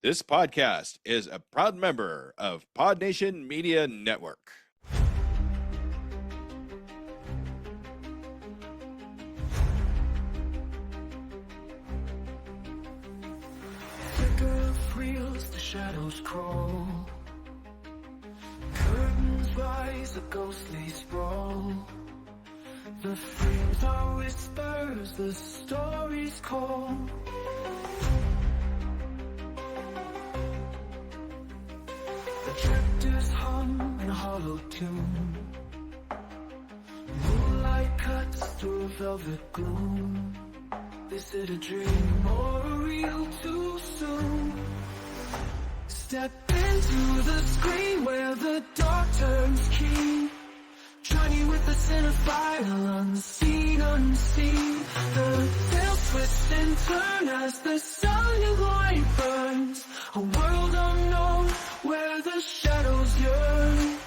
This podcast is a proud member of Pod Nation Media Network. Flicker of reels, the shadows crawl. Curtains rise, a ghostly sprawl. The frames are whispers, the stories call. The drifters hum in a hollow tune. Moonlight cuts through velvet gloom. Is it a dream or a real too soon? Step into the screen where the dark turns keen. Journey with the cinephile, unseen, unseen. The veils twist and turn as the silent light burns. A world unknown where the shadows yearn.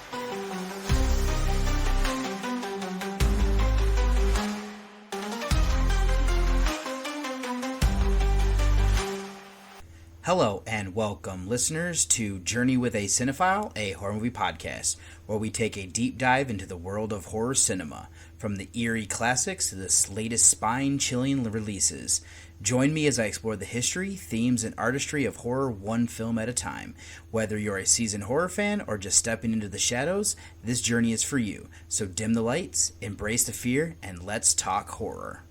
Hello and welcome, listeners, to Journey with a Cinephile, a horror movie podcast, where we take a deep dive into the world of horror cinema, from the eerie classics to the latest spine-chilling releases. Join me as I explore the history, themes, and artistry of horror one film at a time. Whether you're a seasoned horror fan or just stepping into the shadows, this journey is for you. So dim the lights, embrace the fear, and let's talk horror.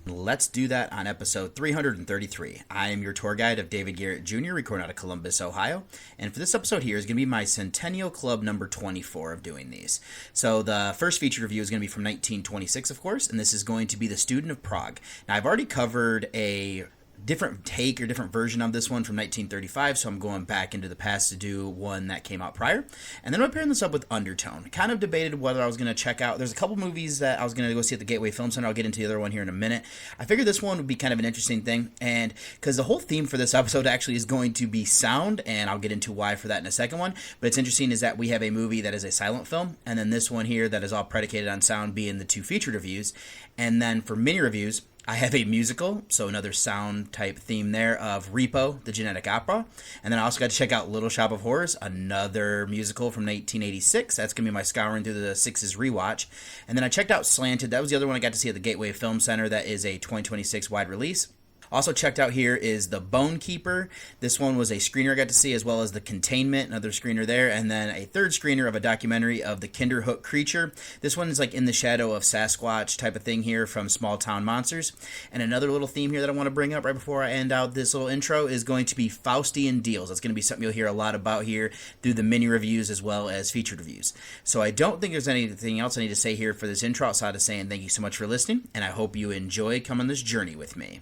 Let's do that on episode 333. I am your tour guide of David Garrett Jr., recording out of Columbus, Ohio. And for this episode here is going to be my Centennial Club number 24 of doing these. So the first feature review is going to be from 1926, of course, and this is going to be The Student of Prague. Now, I've already covered a different take or different version of this one from 1935, so I'm going back into the past to do one that came out prior. And then I'm pairing this up with Undertone. Kind of debated whether I was going to check out. There's a couple movies that I was going to go see at the Gateway Film Center. I'll get into the other one here in a minute. I figured this one would be kind of an interesting thing, and because the whole theme for this episode actually is going to be sound, and I'll get into why for that in a second one. But it's interesting is that we have a movie that is a silent film, and then this one here that is all predicated on sound being the two featured reviews. And then for mini reviews, I have a musical, so another sound type theme there of Repo, the Genetic Opera. And then I also got to check out Little Shop of Horrors, another musical from 1986. That's going to be my scouring through the Sixes rewatch. And then I checked out Slanted. That was the other one I got to see at the Gateway Film Center. That is a 2026 wide release. Also checked out here is The Bone Keeper. This one was a screener I got to see, as well as The Containment, another screener there, and then a third screener of a documentary of the Kinderhook creature. This one is like in the shadow of Sasquatch type of thing here from Small Town Monsters. And another little theme here that I want to bring up right before I end out this little intro is going to be Faustian deals. That's going to be something you'll hear a lot about here through the mini reviews as well as featured reviews. So I don't think there's anything else I need to say here for this intro outside of saying thank you so much for listening, and I hope you enjoy coming on this journey with me.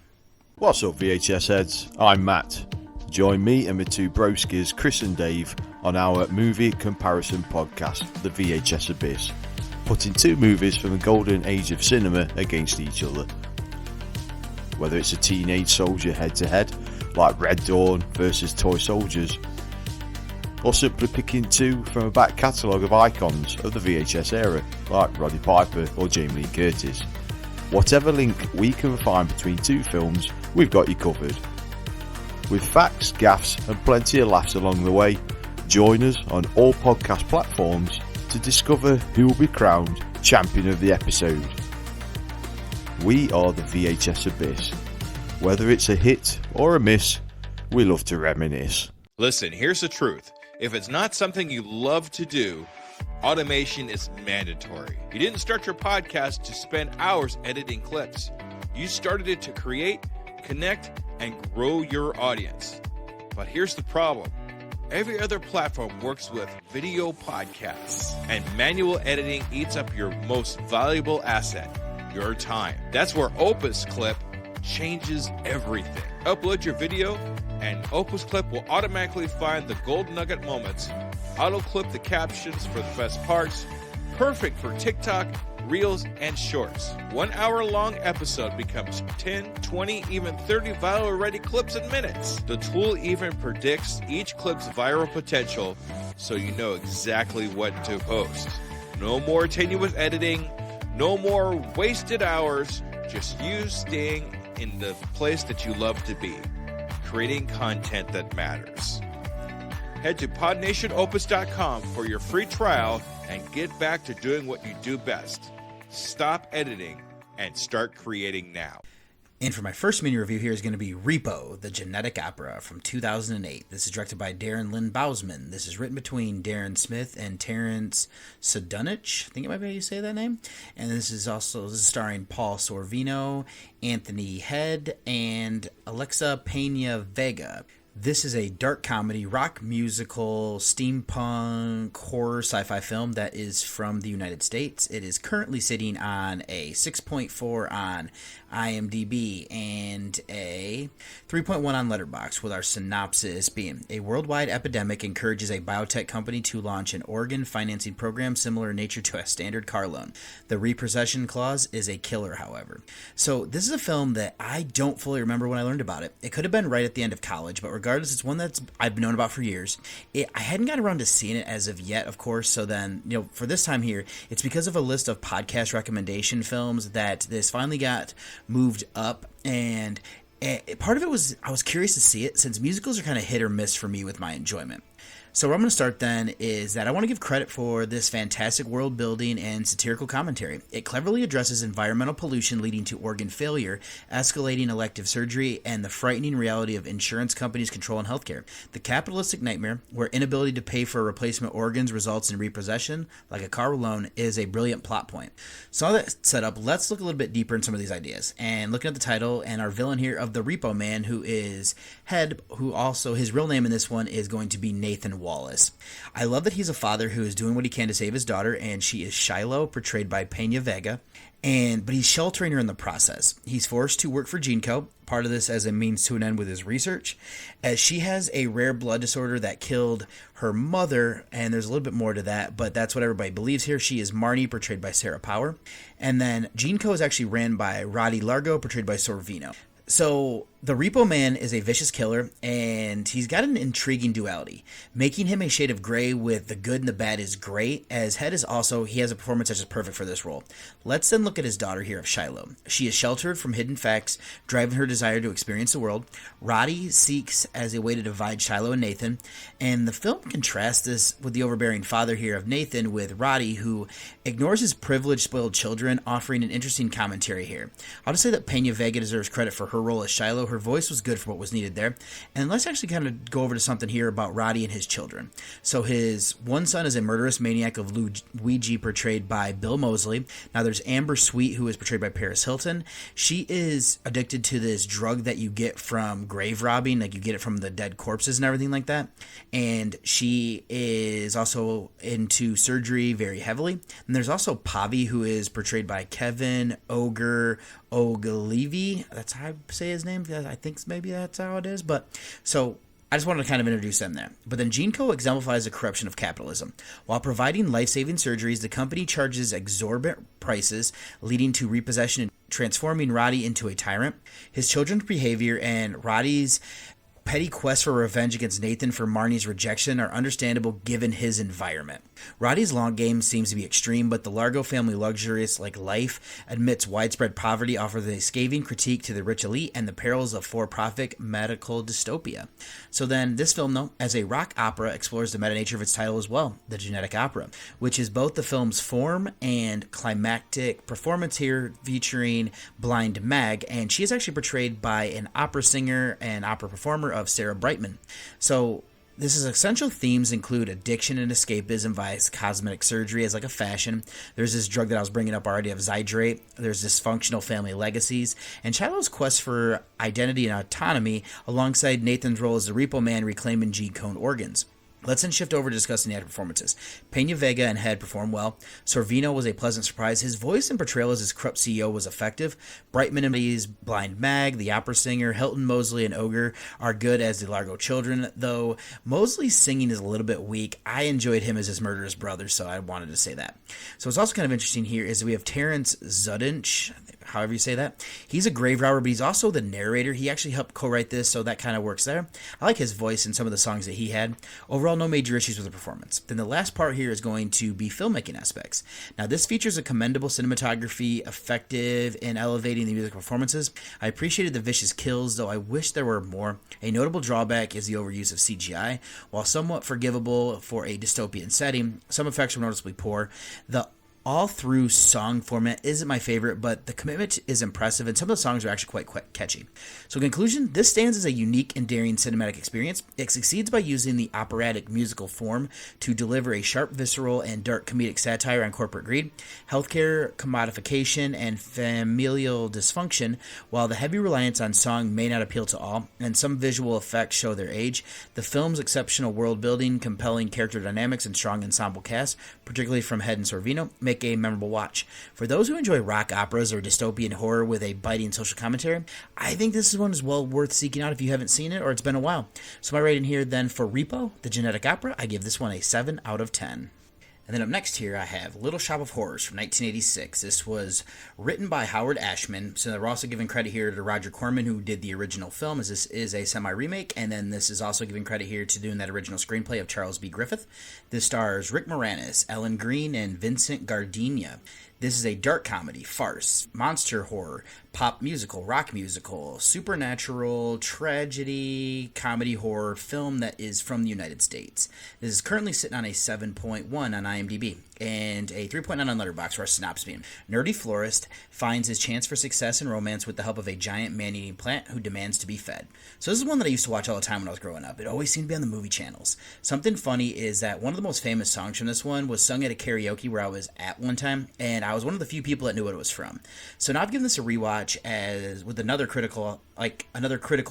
What's up, VHS heads? I'm Matt. Join me and my two broskies, Chris and Dave, on our movie comparison podcast, The VHS Abyss, putting two movies from the golden age of cinema against each other. Whether it's a teenage soldier head-to-head, like Red Dawn versus Toy Soldiers, or simply picking two from a back catalogue of icons of the VHS era, like Roddy Piper or Jamie Lee Curtis. Whatever link we can find between two films, we've got you covered. With facts, gaffes and plenty of laughs along the way, join us on all podcast platforms to discover who will be crowned champion of the episode. We are the VHS Abyss. Whether it's a hit or a miss, we love to reminisce. Listen, here's the truth. If it's not something you love to do, automation is mandatory. You didn't start your podcast to spend hours editing clips. You started it to create, connect, and grow your audience. But here's the problem. Every other platform works with video podcasts, and manual editing eats up your most valuable asset, your time. That's where Opus Clip changes everything. Upload your video, and Opus Clip will automatically find the gold nugget moments, auto-clip the captions for the best parts, perfect for TikTok, Reels, and Shorts. 1 hour long episode becomes 10, 20, even 30 viral-ready clips in minutes. The tool even predicts each clip's viral potential, so you know exactly what to post. No more tenuous editing, no more wasted hours, just you staying in the place that you love to be. creating content that matters. Head to podnationopus.com for your free trial and get back to doing what you do best. Stop editing and start creating now. And for my first mini review here is going to be Repo, the Genetic Opera from 2008. This is directed by Darren Lynn Bousman. This is written between Darren Smith and Terrence Sudunich. I think it might be how you say that name. And this is starring Paul Sorvino, Anthony Head, and Alexa Pena Vega. This is a dark comedy, rock musical, steampunk, horror, sci-fi film that is from the United States. It is currently sitting on a 6.4 on IMDb and a 3.1 on Letterboxd, with our synopsis being: a worldwide epidemic encourages a biotech company to launch an organ financing program similar in nature to a standard car loan. The repossession clause is a killer, however. So this is a film that I don't fully remember when I learned about it. It could have been right at the end of college, but regardless, it's one that's I've known about for years. I hadn't gotten around to seeing it as of yet, of course, so then, for this time here, it's because of a list of podcast recommendation films that this finally got moved up, and part of it was I was curious to see it, since musicals are kind of hit or miss for me with my enjoyment. So where I'm going to start then is that I want to give credit for this fantastic world building and satirical commentary. It cleverly addresses environmental pollution leading to organ failure, escalating elective surgery, and the frightening reality of insurance companies' control in healthcare. The capitalistic nightmare, where inability to pay for replacement organs results in repossession, like a car loan, is a brilliant plot point. So all that set up, let's look a little bit deeper in some of these ideas. And looking at the title and our villain here of the Repo Man, who is Head, who also, his real name in this one is going to be Nathan Wallace. I love that he's a father who is doing what he can to save his daughter, and she is Shiloh, portrayed by Pena Vega, but he's sheltering her in the process. He's forced to work for GeneCo, part of this as a means to an end with his research, as she has a rare blood disorder that killed her mother, and there's a little bit more to that, but that's what everybody believes here. She is Marnie, portrayed by Sarah Power, and then GeneCo is actually ran by Roddy Largo, portrayed by Sorvino. So the Repo Man is a vicious killer, and he's got an intriguing duality. Making him a shade of gray with the good and the bad is great, as Head is also, he has a performance that's just perfect for this role. Let's then look at his daughter here of Shiloh. She is sheltered from hidden facts, driving her desire to experience the world. Roddy seeks as a way to divide Shiloh and Nathan, and the film contrasts this with the overbearing father here of Nathan with Roddy, who ignores his privileged, spoiled children, offering an interesting commentary here. I'll just say that Pena Vega deserves credit for her role as Shiloh. Her voice was good for what was needed there. And let's actually kind of go over to something here about Roddy and his children. So his one son is a murderous maniac of Luigi, portrayed by Bill Moseley. Now there's Amber Sweet, who is portrayed by Paris Hilton. She is addicted to this drug that you get from grave robbing, like you get it from the dead corpses and everything like that. And she is also into surgery very heavily. And there's also Pavi, who is portrayed by Kevin Ogilvy. That's how I say his name. I think maybe that's how it is. But so I just wanted to kind of introduce them there. But then GeneCo exemplifies the corruption of capitalism. While providing life-saving surgeries, the company charges exorbitant prices, leading to repossession and transforming Roddy into a tyrant. His children's behavior and Roddy's petty quest for revenge against Nathan for Marnie's rejection are understandable given his environment. Roddy's long game seems to be extreme, but the Largo family luxurious like life amidst widespread poverty offers a scathing critique to the rich elite and the perils of for-profit medical dystopia. So then this film, though, as a rock opera, explores the meta nature of its title as well, the Genetic Opera, which is both the film's form and climactic performance here, featuring Blind Mag, and she is actually portrayed by an opera singer and opera performer of Sarah Brightman. So this is essential themes include addiction and escapism via cosmetic surgery as like a fashion. There's this drug that I was bringing up already of Zydrate. There's dysfunctional family legacies. And Shiloh's quest for identity and autonomy alongside Nathan's role as the Repo Man reclaiming gene-cloned organs. Let's then shift over to discussing the actor performances. Pena Vega and Head performed well. Sorvino was a pleasant surprise. His voice and portrayal as his corrupt CEO was effective. Brightman and his Blind Mag, the opera singer, Hilton, Moseley, and Ogre are good as the Largo children, though Moseley's singing is a little bit weak. I enjoyed him as his murderous brother, so I wanted to say that. So what's also kind of interesting here is we have Terrence Sudunich. however you say that. He's a grave robber, but he's also the narrator. He actually helped co-write this, so that kind of works there. I like his voice in some of the songs that he had. Overall, no major issues with the performance. Then the last part here is going to be filmmaking aspects. Now, this features a commendable cinematography, effective in elevating the music performances. I appreciated the vicious kills, though I wish there were more. A notable drawback is the overuse of CGI. While somewhat forgivable for a dystopian setting, some effects were noticeably poor. The all-through song format isn't my favorite, but the commitment is impressive, and some of the songs are actually quite catchy. So in conclusion, this stands as a unique and daring cinematic experience. It succeeds by using the operatic musical form to deliver a sharp, visceral, and dark comedic satire on corporate greed, healthcare commodification, and familial dysfunction. While the heavy reliance on song may not appeal to all, and some visual effects show their age, the film's exceptional world building, compelling character dynamics, and strong ensemble cast, particularly from Head and Sorvino, make a memorable watch. For those who enjoy rock operas or dystopian horror with a biting social commentary, I think this one is well worth seeking out if you haven't seen it or it's been a while. So my rating here then for Repo, the genetic opera, I give this one a 7 out of 10. And then up next here, I have Little Shop of Horrors from 1986. This was written by Howard Ashman, so we're also giving credit here to Roger Corman, who did the original film, as this is a semi-remake, and then this is also giving credit here to doing that original screenplay of Charles B. Griffith. This stars Rick Moranis, Ellen Greene, and Vincent Gardenia. This is a dark comedy, farce, monster horror, pop musical, rock musical, supernatural, tragedy, comedy horror film that is from the United States. This is currently sitting on a 7.1 on IMDb and a 3.9 on Letterboxd for a synopsis being. Nerdy florist finds his chance for success and romance with the help of a giant man-eating plant who demands to be fed. So this is one that I used to watch all the time when I was growing up. It always seemed to be on the movie channels. Something funny is that one of the most famous songs from this one was sung at a karaoke where I was at one time, and I was one of the few people that knew what it was from. So now I've given this a rewatch as with another critical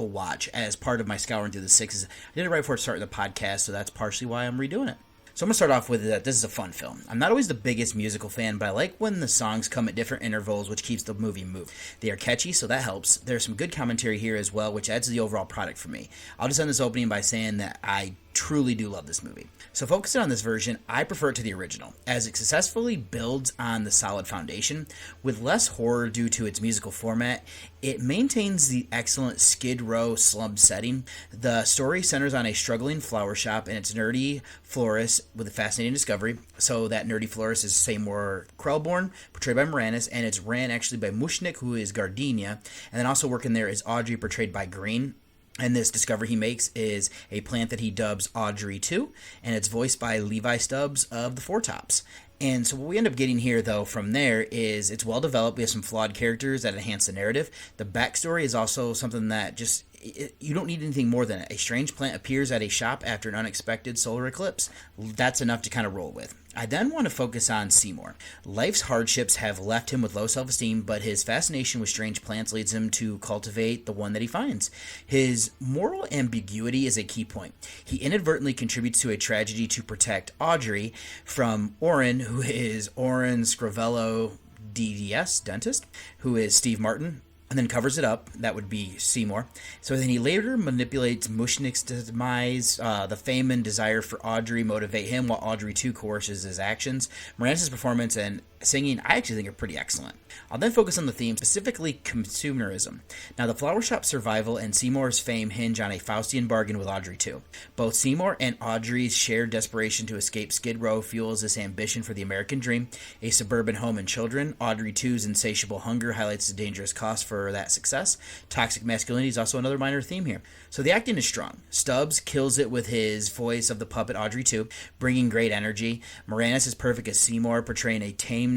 watch as part of my scouring through the sixes. I did it right before starting the podcast, so that's partially why I'm redoing it. So I'm going to start off with that this is a fun film. I'm not always the biggest musical fan, but I like when the songs come at different intervals, which keeps the movie moving. They are catchy, so that helps. There's some good commentary here as well, which adds to the overall product for me. I'll just end this opening by saying that I truly do love this movie. So focusing on this version, I prefer it to the original, as it successfully builds on the solid foundation. With less horror due to its musical format, it maintains the excellent Skid Row slum setting. The story centers on a struggling flower shop and its nerdy florist with a fascinating discovery. So that nerdy florist is Seymour Krelborn, portrayed by Moranis, and it's ran actually by Mushnik, who is Gardenia, and then also working there is Audrey, portrayed by Green. And this discovery he makes is a plant that he dubs Audrey 2, and it's voiced by Levi Stubbs of the Four Tops. And so what we end up getting here, though, from there is it's well developed. We have some flawed characters that enhance the narrative. The backstory is also something that just, you don't need anything more than it. A strange plant appears at a shop after an unexpected solar eclipse. That's enough to kind of roll with. I then want to focus on Seymour. Life's hardships have left him with low self-esteem, but his fascination with strange plants leads him to cultivate the one that he finds. His moral ambiguity is a key point. He inadvertently contributes to a tragedy to protect Audrey from Oren, who is Oren Scrivello, DDS, dentist, who is Steve Martin, and then covers it up. That would be Seymour. So then he later manipulates Mushnik's demise. The fame and desire for Audrey motivate him, while Audrey too coerces his actions. Moranis' performance and singing, I actually think, are pretty excellent. I'll then focus on the theme, specifically consumerism. Now, the flower shop's survival and Seymour's fame hinge on a Faustian bargain with Audrey too. Both Seymour and Audrey's shared desperation to escape Skid Row fuels this ambition for the American dream, a suburban home and children. Audrey 2's insatiable hunger highlights the dangerous cost for that success. Toxic masculinity is also another minor theme here. So the acting is strong. Stubbs kills it with his voice of the puppet Audrey 2, bringing great energy. Moranis is perfect as Seymour, portraying a tameness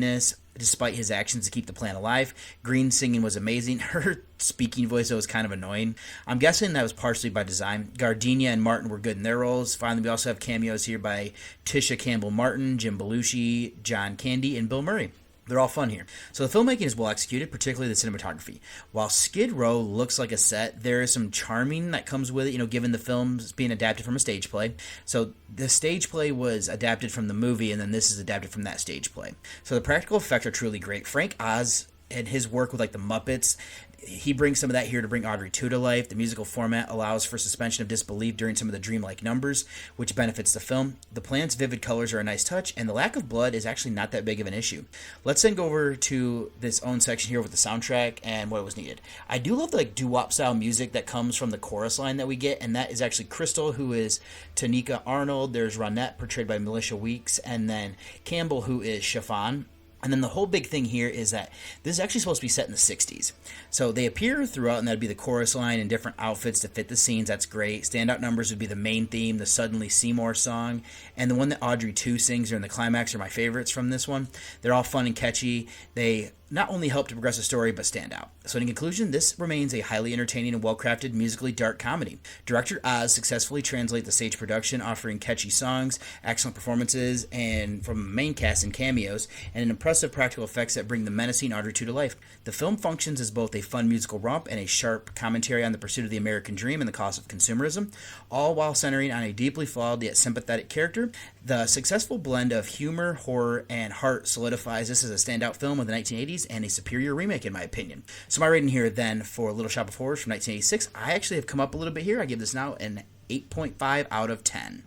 despite his actions to keep the plant alive. Green's singing was amazing. Her speaking voice was kind of annoying. I'm guessing that was partially by design. Gardenia and Martin were good in their roles. Finally, we also have cameos here by Tisha Campbell-Martin, Jim Belushi, John Candy, and Bill Murray. They're all fun here. So the filmmaking is well executed, particularly the cinematography. While Skid Row looks like a set, there is some charming that comes with it, given the film's being adapted from a stage play. So the stage play was adapted from the movie, and then this is adapted from that stage play. So the practical effects are truly great. Frank Oz and his work with like the Muppets, he brings some of that here to bring Audrey 2 to life. The musical format allows for suspension of disbelief during some of the dreamlike numbers, which benefits the film. The plant's vivid colors are a nice touch, and the lack of blood is actually not that big of an issue. Let's then go over to this own section here with the soundtrack and what was needed. I do love the like doo-wop style music that comes from the chorus line that we get, and that is actually Crystal, who is Tanika Arnold. There's Ronette, portrayed by Militia Weeks, and then Campbell, who is Chiffon. And then the whole big thing here is that this is actually supposed to be set in the 60s. So they appear throughout, and that'd be the chorus line in different outfits to fit the scenes. That's great. Standout numbers would be the main theme, the Suddenly Seymour song, and the one that Audrey 2 sings during the climax are my favorites from this one. They're all fun and catchy. They not only help to progress the story, but stand out. So in conclusion, this remains a highly entertaining and well-crafted, musically dark comedy. Director Oz successfully translates the stage production, offering catchy songs, excellent performances, and from a main cast and cameos, and an impressive practical effects that bring the menacing Audrey 2 to life. The film functions as both a fun musical romp and a sharp commentary on the pursuit of the American dream and the cost of consumerism, all while centering on a deeply flawed yet sympathetic character. The successful blend of humor, horror, and heart solidifies this as a standout film of the 1980s and a superior remake in my opinion. So my rating here then for Little Shop of Horrors from 1986, I actually have come up a little bit here. I give this now an 8.5 out of 10.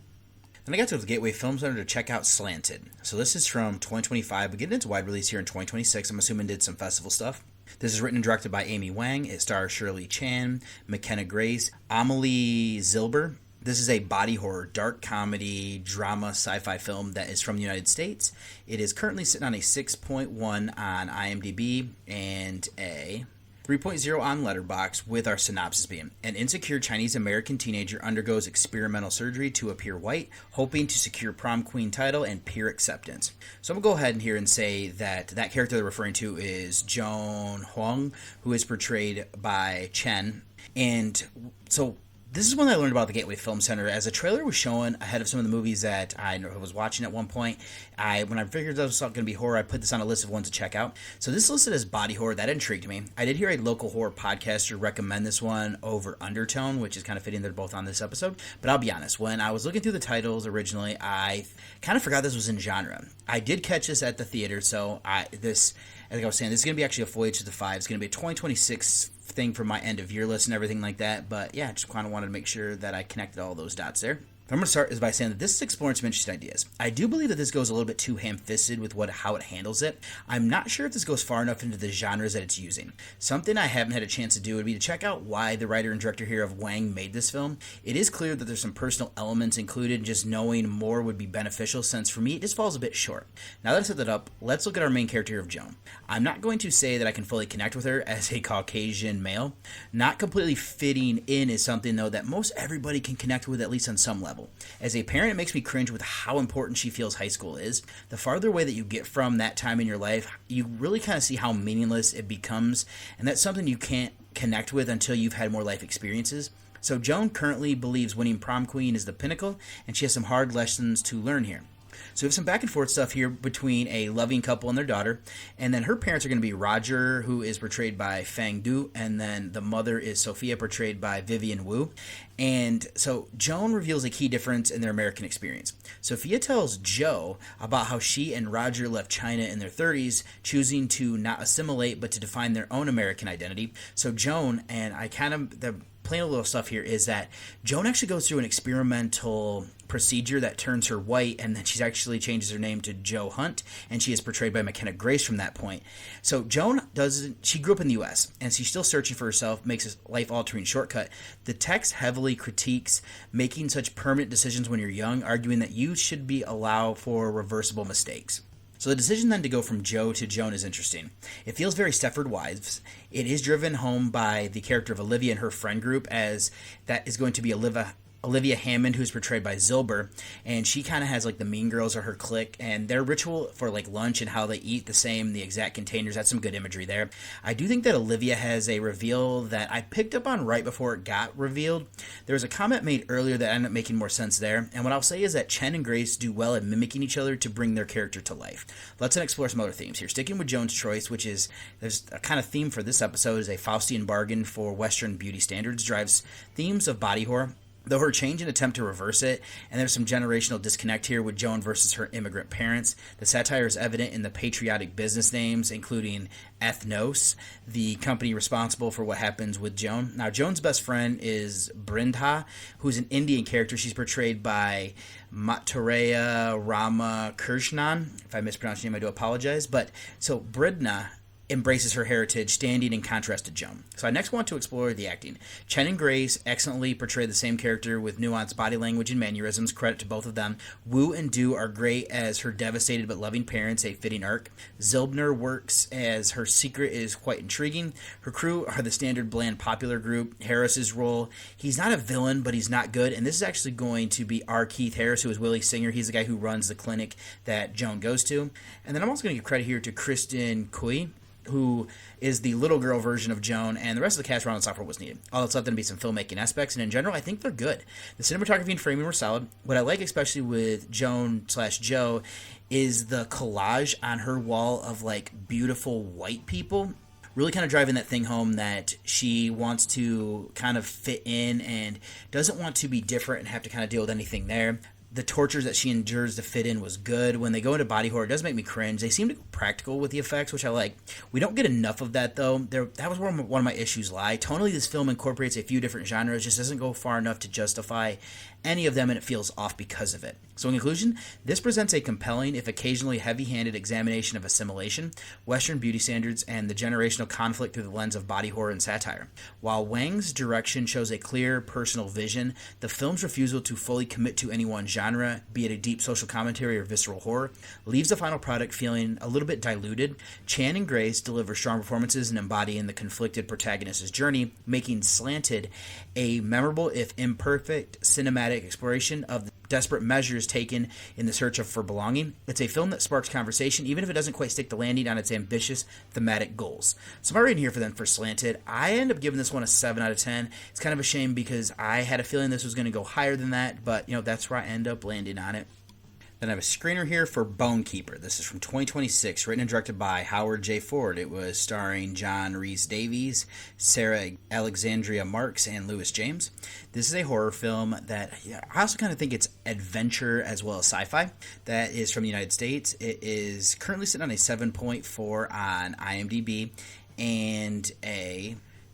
Then I got to the Gateway Film Center to check out Slanted. So this is from 2025, but getting into wide release here in 2026. I'm assuming did some festival stuff. This is written and directed by Amy Wang. It stars Shirley Chan, McKenna Grace, Amelie Zilber. This is a body horror, dark comedy, drama, sci-fi film that is from the United States. It is currently sitting on a 6.1 on IMDb and a 3.0 on Letterboxd, with our synopsis being: an insecure Chinese-American teenager undergoes experimental surgery to appear white, hoping to secure prom queen title and peer acceptance. So I'm going to go ahead and here and say that that character they're referring to is Joan Huang, who is portrayed by Chen. And so this is when I learned about the Gateway Film Center, as a trailer was shown ahead of some of the movies that I was watching at one point. When I figured this was going to be horror, I put this on a list of ones to check out. So this is listed as body horror. That intrigued me. I did hear a local horror podcaster recommend this one over Undertone, which is kind of fitting. They're both on this episode. But I'll be honest, when I was looking through the titles originally, I kind of forgot this was in genre. I did catch this at the theater, so as I was saying, this is going to be actually a Voyage to the Five. It's going to be a 2026 thing for my end of year list and everything like that. But yeah, just kind of wanted to make sure that I connected all those dots there. I'm going to start is by saying that this is exploring some interesting ideas. I do believe that this goes a little bit too ham-fisted with how it handles it. I'm not sure if this goes far enough into the genres that it's using. Something I haven't had a chance to do would be to check out why the writer and director here of Wang made this film. It is clear that there's some personal elements included, and just knowing more would be beneficial, since for me it just falls a bit short. Now that I set that up, let's look at our main character of Joan. I'm not going to say that I can fully connect with her as a Caucasian male. Not completely fitting in is something, though, that most everybody can connect with, at least on some level. As a parent, it makes me cringe with how important she feels high school is. The farther away that you get from that time in your life, you really kind of see how meaningless it becomes, and that's something you can't connect with until you've had more life experiences. So Joan currently believes winning prom queen is the pinnacle, and she has some hard lessons to learn here. So we have some back and forth stuff here between a loving couple and their daughter, and then her parents are going to be Roger, who is portrayed by Fang Du, and then the mother is Sophia, portrayed by Vivian Wu. And so Joan reveals a key difference in their American experience. Sophia tells Joe about how she and Roger left China in their 30s, choosing to not assimilate but to define their own American identity. So Joan, and the plain little stuff here is that Joan actually goes through an experimental procedure that turns her white, and then she actually changes her name to Jo Hunt, and she is portrayed by McKenna Grace from that point. So Joan she grew up in the U.S., and she's still searching for herself, makes a life-altering shortcut. The text heavily critiques making such permanent decisions when you're young, arguing that you should be allowed for reversible mistakes. So the decision then to go from Joe to Joan is interesting. It feels very Stepford Wives. It is driven home by the character of Olivia and her friend group, as that is going to be Olivia Hammond, who's portrayed by Zilber, and she kind of has like the Mean Girls or her clique, and their ritual for like lunch and how they eat the exact containers. That's some good imagery there. I do think that Olivia has a reveal that I picked up on right before it got revealed. There was a comment made earlier that ended up making more sense there, and what I'll say is that Chen and Grace do well at mimicking each other to bring their character to life. Let's then explore some other themes here. Sticking with Joan's choice, which is, there's a kind of theme for this episode, is a Faustian bargain for Western beauty standards, drives themes of body horror. though her change and attempt to reverse it, and there's some generational disconnect here with Joan versus her immigrant parents. The satire is evident in the patriotic business names, including Ethnos, the company responsible for what happens with Joan. Now, Joan's best friend is Brindha, who's an Indian character. She's portrayed by Mathareya Ramakrishnan. If I mispronounced your name, I do apologize. But so Brindha embraces her heritage, standing in contrast to Joan. So I next want to explore the acting. Chen and Grace excellently portray the same character with nuanced body language and mannerisms. Credit to both of them. Wu and Du are great as her devastated but loving parents, a fitting arc. Zilbner works as her secret is quite intriguing. Her crew are the standard bland popular group. Harris's role, he's not a villain, but he's not good. And this is actually going to be R. Keith Harris, who is Willie Singer. He's the guy who runs the clinic that Joan goes to. And then I'm also going to give credit here to Kristen Cui, who is the little girl version of Joan, and the rest of the cast around the software was needed. All that's left to be some filmmaking aspects, and in general, I think they're good. The cinematography and framing were solid. What I like especially with Joan/Joe is the collage on her wall of like beautiful white people, really kind of driving that thing home that she wants to kind of fit in and doesn't want to be different and have to kind of deal with anything there. The tortures that she endures to fit in was good. When they go into body horror, it does make me cringe. They seem to go practical with the effects, which I like. We don't get enough of that, though. That was where one of my issues lie. Tonally, this film incorporates a few different genres, just doesn't go far enough to justify any of them, and it feels off because of it. So in conclusion, this presents a compelling, if occasionally heavy-handed, examination of assimilation, Western beauty standards, and the generational conflict through the lens of body horror and satire. While Wang's direction shows a clear, personal vision, the film's refusal to fully commit to any one genre, be it a deep social commentary or visceral horror, leaves the final product feeling a little bit diluted. Chan and Grace deliver strong performances and embodying the conflicted protagonist's journey, making Slanted a memorable, if imperfect, cinematic exploration of the desperate measures taken in the search for belonging. It's a film that sparks conversation, even if it doesn't quite stick the landing on its ambitious thematic goals. So my rating here for Slanted, I end up giving this one a 7 out of 10. It's kind of a shame because I had a feeling this was going to go higher than that, but that's where I end up landing on it. Then I have a screener here for Bone Keeper. This is from 2026, written and directed by Howard J. Ford. It was starring John Rhys Davies, Sarah Alexandria Marks, and Lewis James. This is a horror film that I also kind of think it's adventure as well as sci-fi. That is from the United States. It is currently sitting on a 7.4 on IMDb and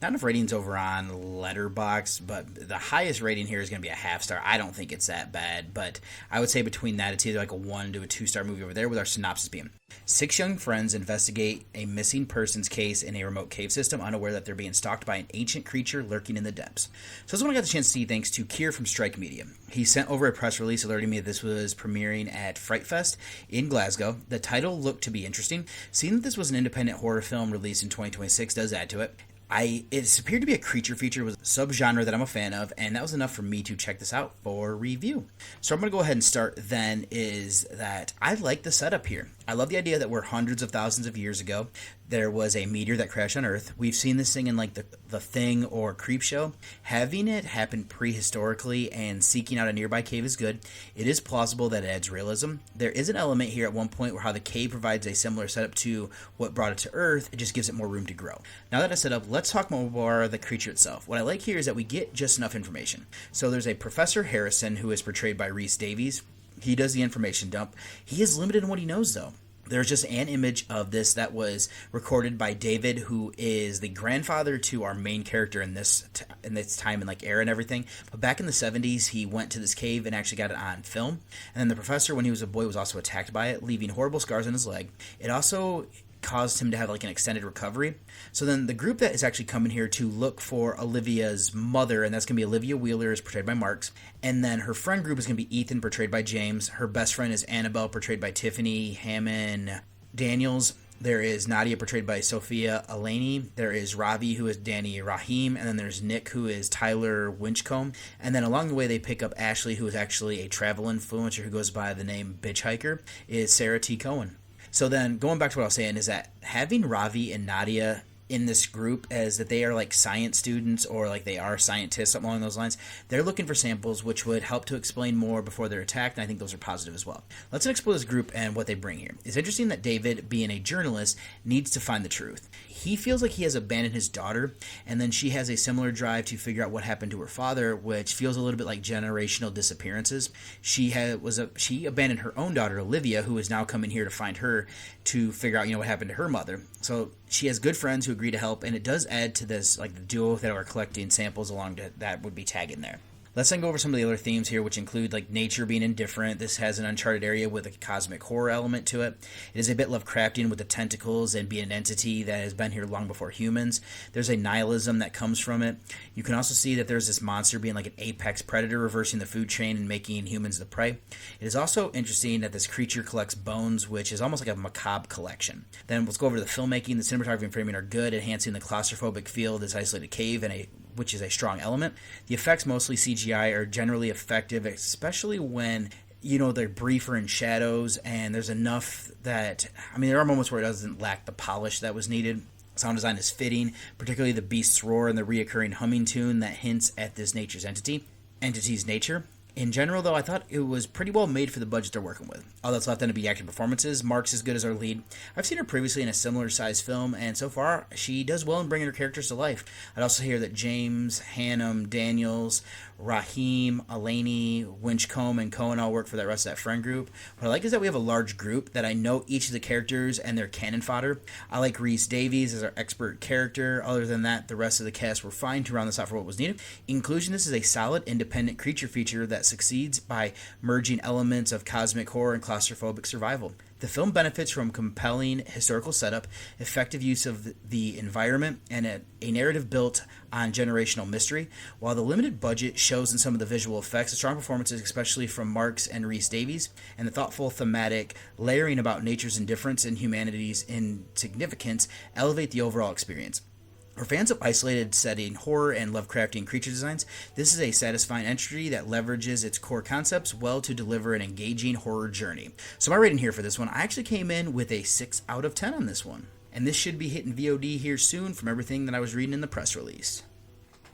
not enough ratings over on Letterboxd, but the highest rating here is going to be a half star. I don't think it's that bad, but I would say between that, it's either like a 1 to a 2-star movie over there, with our synopsis being: 6 young friends investigate a missing persons case in a remote cave system, unaware that they're being stalked by an ancient creature lurking in the depths. So this one I got the chance to see thanks to Kier from Strike Media. He sent over a press release alerting me that this was premiering at Fright Fest in Glasgow. The title looked to be interesting. Seeing that this was an independent horror film released in 2026 does add to it. It appeared to be a creature feature with a subgenre that I'm a fan of, and that was enough for me to check this out for review. So I'm going to go ahead and start then, is that I like the setup here. I love the idea that we're hundreds of thousands of years ago. There was a meteor that crashed on Earth. We've seen this thing in like the Thing or Creepshow. Having it happen prehistorically and seeking out a nearby cave is good. It is plausible that it adds realism. There is an element here at one point where how the cave provides a similar setup to what brought it to Earth. It just gives it more room to grow. Now that I set up, let's talk more about the creature itself. What I like here is that we get just enough information. So there's a Professor Harrison who is portrayed by Rhys Davies. He does the information dump. He is limited in what he knows, though. There's just an image of this that was recorded by David, who is the grandfather to our main character in this time and like era and everything. But back in the 70s, he went to this cave and actually got it on film. And then the professor, when he was a boy, was also attacked by it, leaving horrible scars on his leg. It also caused him to have like an extended recovery. So then the group that is actually coming here to look for Olivia's mother, and that's going to be Olivia Wheeler, is portrayed by Marks. And then her friend group is going to be Ethan, portrayed by James. Her best friend is Annabelle, portrayed by Tiffany Hammond Daniels. There is Nadia, portrayed by Sophia Alani. There is Ravi, who is Danny Rahim. And then there's Nick, who is Tyler Winchcombe. And then along the way, they pick up Ashley, who is actually a travel influencer who goes by the name Bitchhiker, is Sarah T. Cohen. So then, going back to what I was saying, is that having Ravi and Nadia in this group as that they are like science students or like they are scientists, something along those lines, they're looking for samples which would help to explain more before they're attacked, and I think those are positive as well. Let's explore this group and what they bring here. It's interesting that David, being a journalist, needs to find the truth. he feels like he has abandoned his daughter, and then she has a similar drive to figure out what happened to her father, which feels a little bit like generational disappearances. She abandoned her own daughter, Olivia, who is now coming here to find her to figure out, what happened to her mother. So she has good friends who agree to help, and it does add to this, like the duo that are collecting samples along that would be tagged in there. Let's then go over some of the other themes here, which include like nature being indifferent. This has an uncharted area with a cosmic horror element to it. It is a bit Lovecraftian with the tentacles and being an entity that has been here long before humans. There's a nihilism that comes from it. You can also see that there's this monster being like an apex predator, reversing the food chain and making humans the prey. It is also interesting that this creature collects bones, which is almost like a macabre collection. Then let's go over to the filmmaking. The cinematography and framing are good, enhancing the claustrophobic feel of this isolated cave which is a strong element. The effects, mostly CGI, are generally effective, especially when, they're briefer in shadows, and there's enough that, there are moments where it doesn't lack the polish that was needed. Sound design is fitting, particularly the beast's roar and the reoccurring humming tune that hints at this entity's nature. In general, though, I thought it was pretty well made for the budget they're working with. All that's left then to be acting performances. Mark's as good as our lead. I've seen her previously in a similar sized film, and so far, she does well in bringing her characters to life. I'd also hear that James, Hannum, Daniels, Raheem, Elaney, Winchcombe, and Cohen all work for that rest of that friend group. What I like is that we have a large group that I know each of the characters and their cannon fodder. I like Rhys Davies as our expert character. Other than that, the rest of the cast were fine to round this out for what was needed. Inclusion, this is a solid, independent creature feature that succeeds by merging elements of cosmic horror and claustrophobic survival. The film benefits from compelling historical setup, effective use of the environment, and a narrative built on generational mystery. While the limited budget shows in some of the visual effects, the strong performances, especially from Marks and Rhys Davies, and the thoughtful thematic layering about nature's indifference and humanity's insignificance elevate the overall experience. For fans of isolated setting horror and Lovecraftian creature designs, this is a satisfying entry that leverages its core concepts well to deliver an engaging horror journey. So my rating here for this one, I actually came in with a 6 out of 10 on this one. And this should be hitting VOD here soon from everything that I was reading in the press release.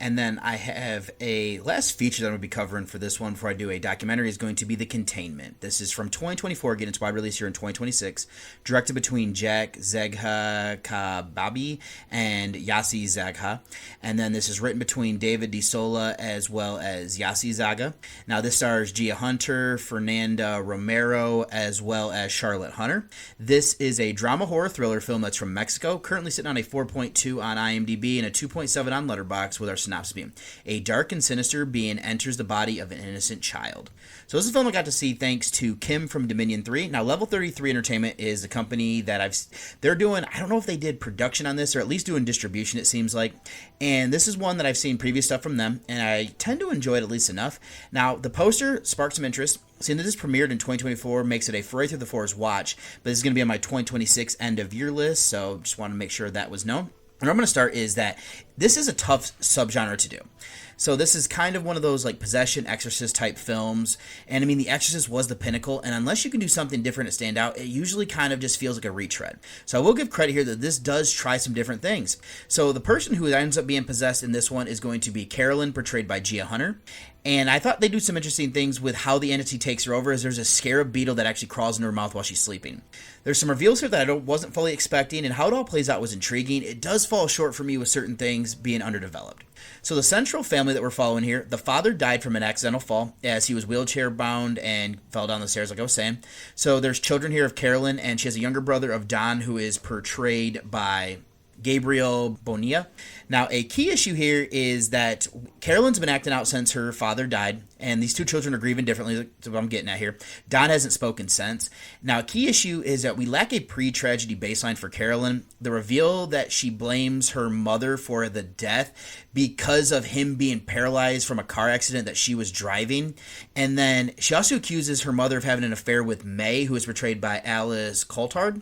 And then I have a last feature that I'm going to be covering for this one before I do a documentary is going to be The Containment. This is from 2024, getting its wide release here in 2026. Directed between Jack Zeghakababi and Yassi Zagha. And then this is written between David De Sola as well as Yassi Zaga. Now this stars Gia Hunter, Fernanda Romero, as well as Charlotte Hunter. This is a drama horror thriller film that's from Mexico, currently sitting on a 4.2 on IMDb and a 2.7 on Letterboxd, with our synopsis being: a dark and sinister being enters the body of an innocent child. So this is a film I got to see thanks to Kim from Dominion 3. Now, Level 33 Entertainment is the company that they're doing, I don't know if they did production on this or at least doing distribution, it seems like. And this is one that I've seen previous stuff from them, and I tend to enjoy it at least enough. Now, the poster sparked some interest. Seeing that this premiered in 2024 makes it a Foray Through the Forest watch, but this is going to be on my 2026 end of year list, so just want to make sure that was known. And where I'm going to start is that this is a tough subgenre to do. So this is kind of one of those like possession, exorcist type films. And The Exorcist was the pinnacle. And unless you can do something different to stand out, it usually kind of just feels like a retread. So I will give credit here that this does try some different things. So the person who ends up being possessed in this one is going to be Carolyn, portrayed by Gia Hunter. And I thought they do some interesting things with how the entity takes her over, as there's a scarab beetle that actually crawls in her mouth while she's sleeping. There's some reveals here that I wasn't fully expecting, and how it all plays out was intriguing. It does fall short for me with certain things being underdeveloped. So the central family that we're following here, the father died from an accidental fall as he was wheelchair bound and fell down the stairs, like I was saying. So there's children here of Carolyn, and she has a younger brother of Don, who is portrayed by Gabriel Bonilla. Now, a key issue here is that Carolyn's been acting out since her father died, and these two children are grieving differently. That's what I'm getting at here. Don hasn't spoken since. Now, a key issue is that we lack a pre-tragedy baseline for Carolyn. The reveal that she blames her mother for the death because of him being paralyzed from a car accident that she was driving. And then she also accuses her mother of having an affair with May, who is portrayed by Alice Coulthard,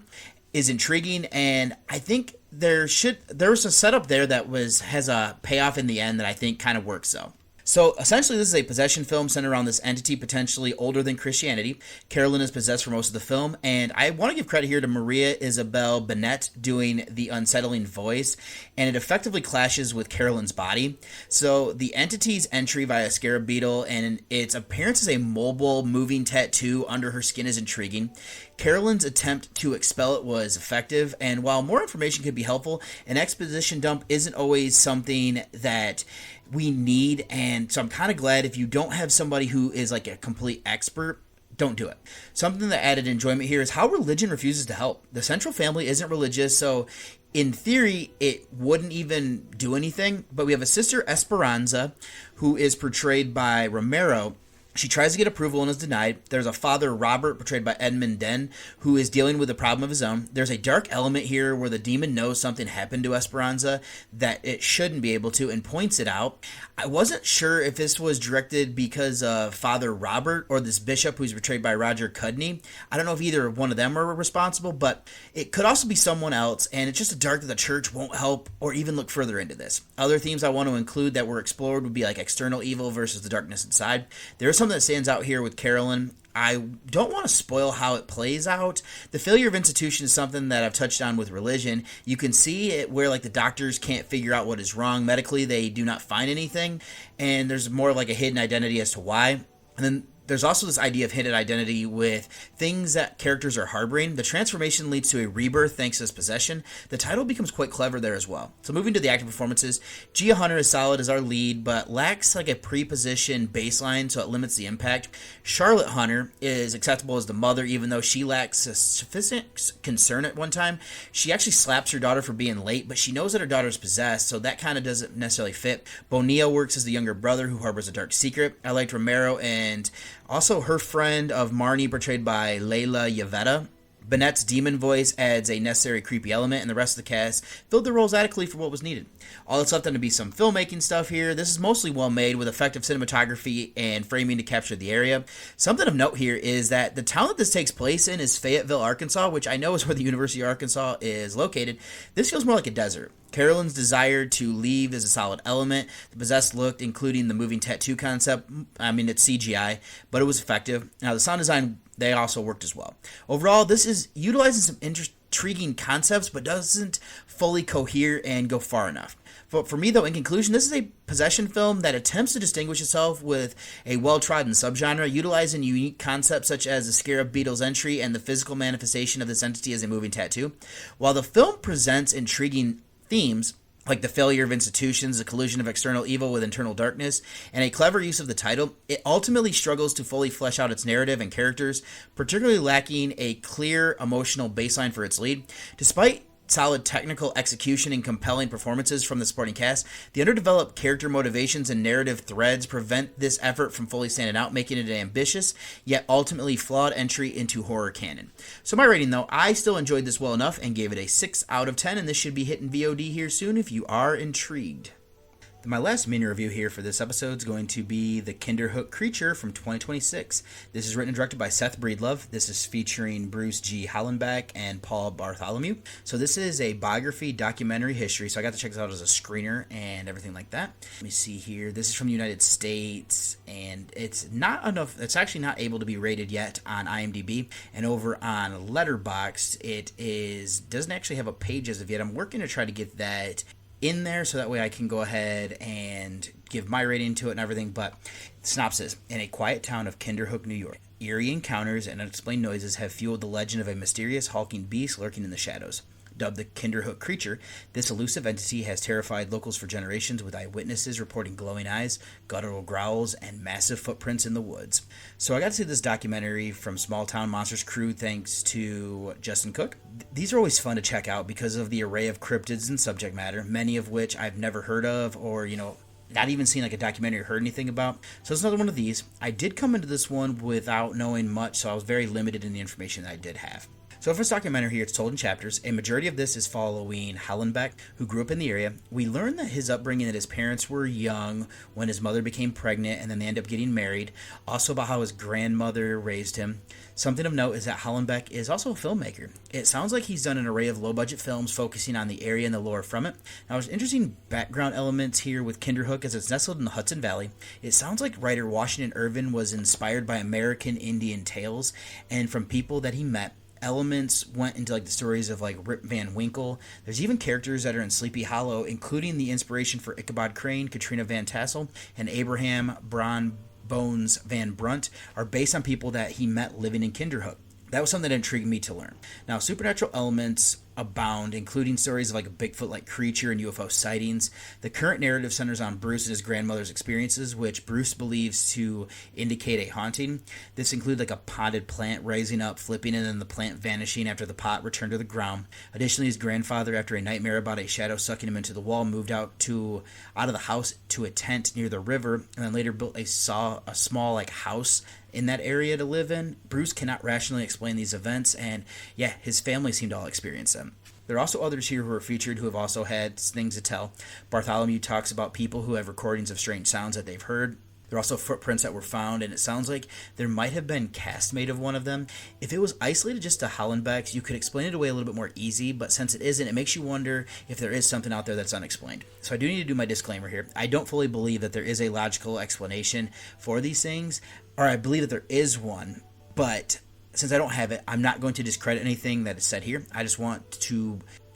is intriguing, and I think there was a setup there that has a payoff in the end that I think kind of works though. So essentially this is a possession film centered around this entity potentially older than Christianity. Carolyn is possessed for most of the film, and I want to give credit here to Maria Isabel Bennett doing the unsettling voice, and it effectively clashes with Carolyn's body. So the entity's entry via scarab beetle and its appearance as a mobile moving tattoo under her skin is intriguing. Carolyn's attempt to expel it was effective, and while more information could be helpful, an exposition dump isn't always something that we need, and so I'm kind of glad if you don't have somebody who is like a complete expert, don't do it. Something that added enjoyment here is how religion refuses to help. The central family isn't religious, so in theory, it wouldn't even do anything, but we have a sister, Esperanza, who is portrayed by Romero. She tries to get approval and is denied. There's a father, Robert, portrayed by Edmund Den, who is dealing with a problem of his own. There's a dark element here where the demon knows something happened to Esperanza that it shouldn't be able to and points it out. I wasn't sure if this was directed because of Father Robert or this bishop who's portrayed by Roger Cudney. I don't know if either one of them are responsible, but it could also be someone else, and it's just a dark that the church won't help or even look further into this. Other themes I want to include that were explored would be like external evil versus the darkness inside. There is something that stands out here with Carolyn. I don't want to spoil how it plays out. The failure of institution is something that I've touched on with religion. You can see it where like the doctors can't figure out what is wrong medically. They do not find anything. And there's more of like a hidden identity as to why. And then there's also this idea of hidden identity with things that characters are harboring. The transformation leads to a rebirth thanks to this possession. The title becomes quite clever there as well. So moving to the acting performances, Gia Hunter is solid as our lead, but lacks like a pre-positioned baseline, so it limits the impact. Charlotte Hunter is acceptable as the mother, even though she lacks a sufficient concern at one time. She actually slaps her daughter for being late, but she knows that her daughter is possessed, so that kind of doesn't necessarily fit. Bonilla works as the younger brother who harbors a dark secret. I liked Romero and also her friend of Marnie, portrayed by Leila Yavetta. Bennett's demon voice adds a necessary creepy element, and the rest of the cast filled their roles adequately for what was needed. All that's left then to be some filmmaking stuff here. This is mostly well made with effective cinematography and framing to capture the area. Something of note here is that the town that this takes place in is Fayetteville, Arkansas, which I know is where the University of Arkansas is located. This feels more like a desert. Carolyn's desire to leave is a solid element. The possessed look, including the moving tattoo concept, I mean, it's CGI, but it was effective. Now, the sound design, they also worked as well. Overall, this is utilizing some intriguing concepts, but doesn't fully cohere and go far enough. For me, though, in conclusion, this is a possession film that attempts to distinguish itself with a well-trodden subgenre, utilizing unique concepts such as the scarab beetle's entry and the physical manifestation of this entity as a moving tattoo. While the film presents intriguing themes like the failure of institutions, the collusion of external evil with internal darkness, and a clever use of the title, it ultimately struggles to fully flesh out its narrative and characters, particularly lacking a clear emotional baseline for its lead. Despite solid technical execution and compelling performances from the supporting cast, the underdeveloped character motivations and narrative threads prevent this effort from fully standing out, making it an ambitious yet ultimately flawed entry into horror canon. So my rating, though, I still enjoyed this well enough and gave it a 6 out of 10, and this should be hitting VOD here soon if you are intrigued. My last mini review here for this episode is going to be The Kinderhook Creature from 2026. This is written and directed by Seth Breedlove. This is featuring Bruce G. Hollenbeck and Paul Bartholomew. So this is a biography documentary history, so I got to check this out as a screener and everything like that. Let me see here. This is from the United States, and it's not enough. It's actually not able to be rated yet on IMDb, and over on Letterboxd, doesn't actually have a page as of yet. I'm working to try to get that in there so that way I can go ahead and give my rating to it and everything. But synopsis: in a quiet town of Kinderhook, New York, eerie encounters and unexplained noises have fueled the legend of a mysterious hulking beast lurking in the shadows. Dubbed the Kinderhook Creature, this elusive entity has terrified locals for generations, with eyewitnesses reporting glowing eyes, guttural growls, and massive footprints in the woods. So I got to see this documentary from Small Town Monsters crew thanks to Justin Cook. These are always fun to check out because of the array of cryptids and subject matter, many of which I've never heard of or, not even seen like a documentary or heard anything about. So it's another one of these. I did come into this one without knowing much, so I was very limited in the information that I did have. So for this documentary here, it's told in chapters. A majority of this is following Hallenbeck, who grew up in the area. We learn that his upbringing, that his parents were young when his mother became pregnant, and then they end up getting married. Also about how his grandmother raised him. Something of note is that Hallenbeck is also a filmmaker. It sounds like he's done an array of low-budget films focusing on the area and the lore from it. Now, there's interesting background elements here with Kinderhook as it's nestled in the Hudson Valley. It sounds like writer Washington Irvin was inspired by American Indian tales, and from people that he met, elements went into like the stories of like Rip Van Winkle. There's even characters that are in Sleepy Hollow, including the inspiration for Ichabod Crane, Katrina Van Tassel, and Abraham Braun Bones Van Brunt are based on people that he met living in Kinderhook. That was something that intrigued me to learn. Now, supernatural elements abound, including stories of like a Bigfoot-like creature and UFO sightings. The current narrative centers on Bruce and his grandmother's experiences, which Bruce believes to indicate a haunting. This includes like a potted plant rising up, flipping, and then the plant vanishing after the pot returned to the ground. Additionally, his grandfather, after a nightmare about a shadow sucking him into the wall, moved out of the house to a tent near the river, and then later built a small like house in that area to live in. Bruce cannot rationally explain these events, and yeah, his family seemed to all experience them. There are also others here who are featured who have also had things to tell. Bartholomew talks about people who have recordings of strange sounds that they've heard. There are also footprints that were found, and it sounds like there might have been cast made of one of them. If it was isolated just to Hallenbeck's, you could explain it away a little bit more easy, but since it isn't, it makes you wonder if there is something out there that's unexplained. So I do need to do my disclaimer here. I don't fully believe that there is a logical explanation for these things, or I believe that there is one, but since I don't have it, I'm not going to discredit anything that is said here.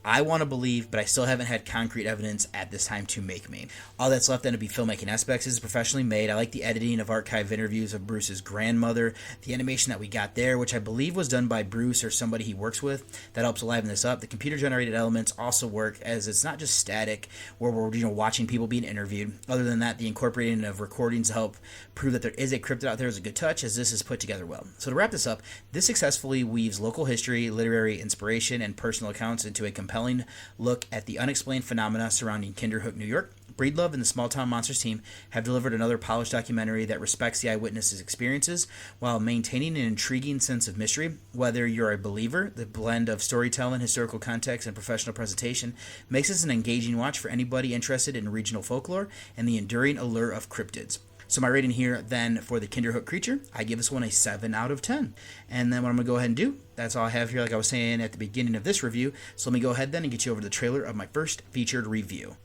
I want to believe, but I still haven't had concrete evidence at this time to make me. All that's left then to be filmmaking aspects is professionally made. I like the editing of archive interviews of Bruce's grandmother, the animation that we got there, which I believe was done by Bruce or somebody he works with. That helps liven this up. The computer-generated elements also work, as it's not just static, where we're watching people being interviewed. Other than that, the incorporating of recordings help prove that there is a cryptid out there is a good touch, as this is put together well. So to wrap this up, this successfully weaves local history, literary inspiration, and personal accounts into a compelling look at the unexplained phenomena surrounding Kinderhook, New York. Breedlove and the Small Town Monsters team have delivered another polished documentary that respects the eyewitnesses' experiences while maintaining an intriguing sense of mystery. Whether you're a believer, the blend of storytelling, historical context, and professional presentation makes this an engaging watch for anybody interested in regional folklore and the enduring allure of cryptids. So my rating here then for the Kinderhook creature, I give this one a 7 out of 10. And then what I'm going to go ahead and do, that's all I have here like I was saying at the beginning of this review. So let me go ahead then and get you over to the trailer of my first featured review.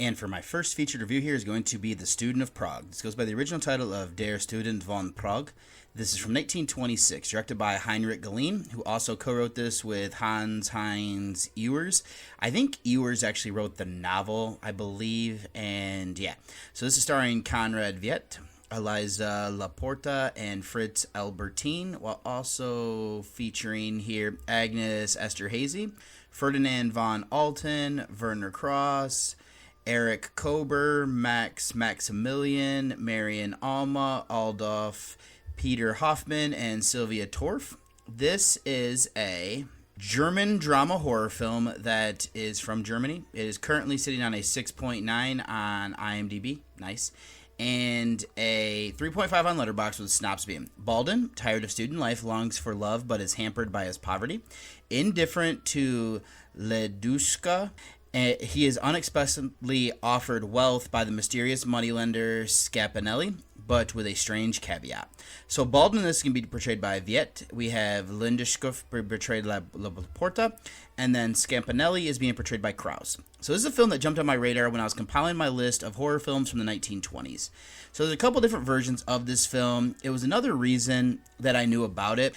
And for my first featured review here is going to be The Student of Prague. This goes by the original title of Der Student von Prague. This is from 1926, directed by Heinrich Galeen, who also co-wrote this with Hans-Heinz Ewers. I think Ewers actually wrote the novel, I believe, and yeah. So this is starring Konrad Veidt, Eliza Laporta, and Fritz Albertine, while also featuring here Agnes Esterhazy, Ferdinand von Alten, Werner Cross, Eric Kober, Max Maximilian, Marion Alma, Aldolf, Peter Hoffman, and Sylvia Torf. This is a German drama horror film that is from Germany. It is currently sitting on a 6.9 on IMDb. Nice. And a 3.5 on Letterboxd with a synopsis being: Balden, tired of student life, longs for love but is hampered by his poverty. Indifferent to Ledushka, he is unexpectedly offered wealth by the mysterious moneylender Scapinelli, but with a strange caveat. So Balden in this can be portrayed by Veidt. We have Lindeschuf portrayed by Laporta, and then Scapinelli is being portrayed by Krause. So this is a film that jumped on my radar when I was compiling my list of horror films from the 1920s. So there's a couple different versions of this film. It was another reason that I knew about it.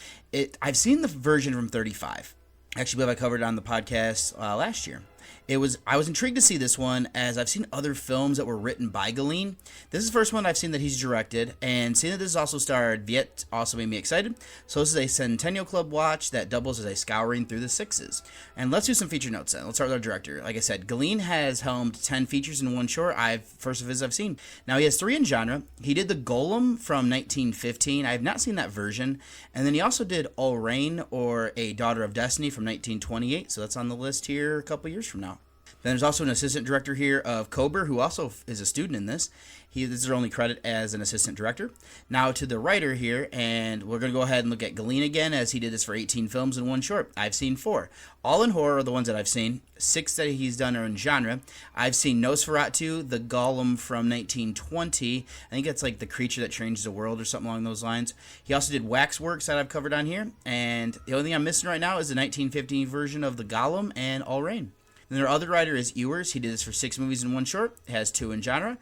I've seen the version from 35. Actually, I believe I covered it on the podcast last year. I was intrigued to see this one, as I've seen other films that were written by Galeen. This is the first one I've seen that he's directed, and seeing that this is also starred Veidt also made me excited. So this is a Centennial Club watch that doubles as a scouring through the sixes. And let's do some feature notes then. Let's start with our director. Like I said, Galeen has helmed 10 features in one short. First of his I've seen. Now he has 3 in genre. He did The Golem from 1915. I have not seen that version. And then he also did All Rain, or A Daughter of Destiny from 1928. So that's on the list here a couple years from now. Then there's also an assistant director here of Kober, who also is a student in this. This is their only credit as an assistant director. Now to the writer here, and we're going to go ahead and look at Galeen again, as he did this for 18 films in one short. I've seen 4. All in horror are the ones that I've seen. 6 that he's done are in genre. I've seen Nosferatu, The Golem from 1920. I think it's like The Creature That Changes the World or something along those lines. He also did Waxworks that I've covered on here. And the only thing I'm missing right now is the 1915 version of The Golem and All Rain. And their other writer is Ewers. He did this for 6 movies in one short. It has 2 in genre,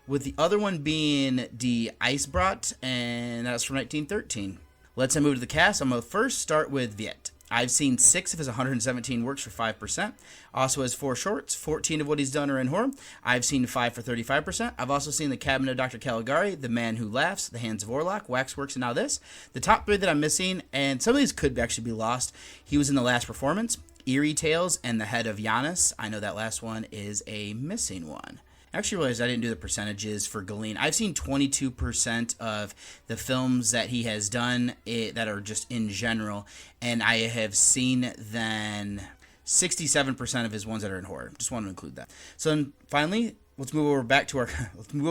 with the other one being Die Eisbrat, and that's from 1913. Let's move to the cast. I'm going to first start with Veidt. I've seen 6 of his 117 works for 5%. Also has 4 shorts. 14 of what he's done are in horror. I've seen 5 for 35%. I've also seen The Cabinet of Dr. Caligari, The Man Who Laughs, The Hands of Orlok, Waxworks, and now this. The top 3 that I'm missing, and some of these could actually be lost. He was in The Last Performance, Eerie Tales, and The Head of Janus. I know that last one is a missing one. I actually realized I didn't do the percentages for Galeen. I've seen 22% of the films that he has done that are just in general, and I have seen then 67% of his ones that are in horror. Just wanted to include that. So then finally, let's move over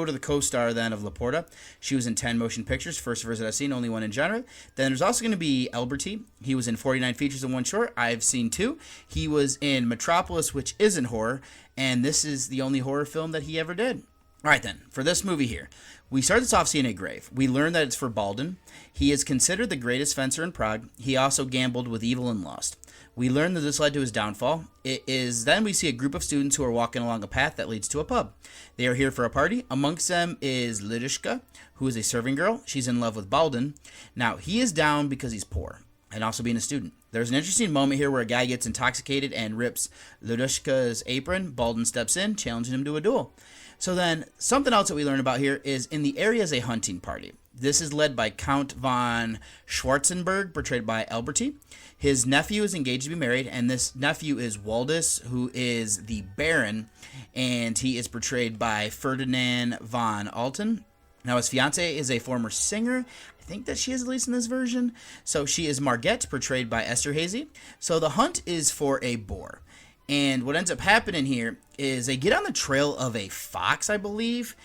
to the co-star then of Laporta. She was in 10 motion pictures, first of hers that I've seen, only 1 in genre. Then there's also going to be Alberti. He was in 49 features in one short. I've seen 2. He was in Metropolis, which isn't horror, and this is the only horror film that he ever did. All right then, for this movie here, we start this off seeing a grave. We learn that it's for Balden. He is considered the greatest fencer in Prague. He also gambled with evil and lost. We learn that this led to his downfall. Then we see a group of students who are walking along a path that leads to a pub. They are here for a party. Amongst them is Lidushka, who is a serving girl. She's in love with Balden. Now, he is down because he's poor, and also being a student. There's an interesting moment here where a guy gets intoxicated and rips Lidushka's apron. Balden steps in, challenging him to a duel. So then, something else that we learn about here is in the area is a hunting party. This is led by Count von Schwarzenberg, portrayed by Alberti. His nephew is engaged to be married, and this nephew is Waldus, who is the Baron, and he is portrayed by Ferdinand von Alten. Now, his fiancée is a former singer. I think that she is at least in this version. So she is Margette, portrayed by Esterhazy. So the hunt is for a boar. And what ends up happening here is they get on the trail of a fox, I believe.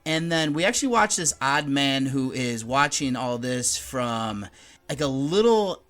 And then we actually watch this odd man who is watching all this from like a little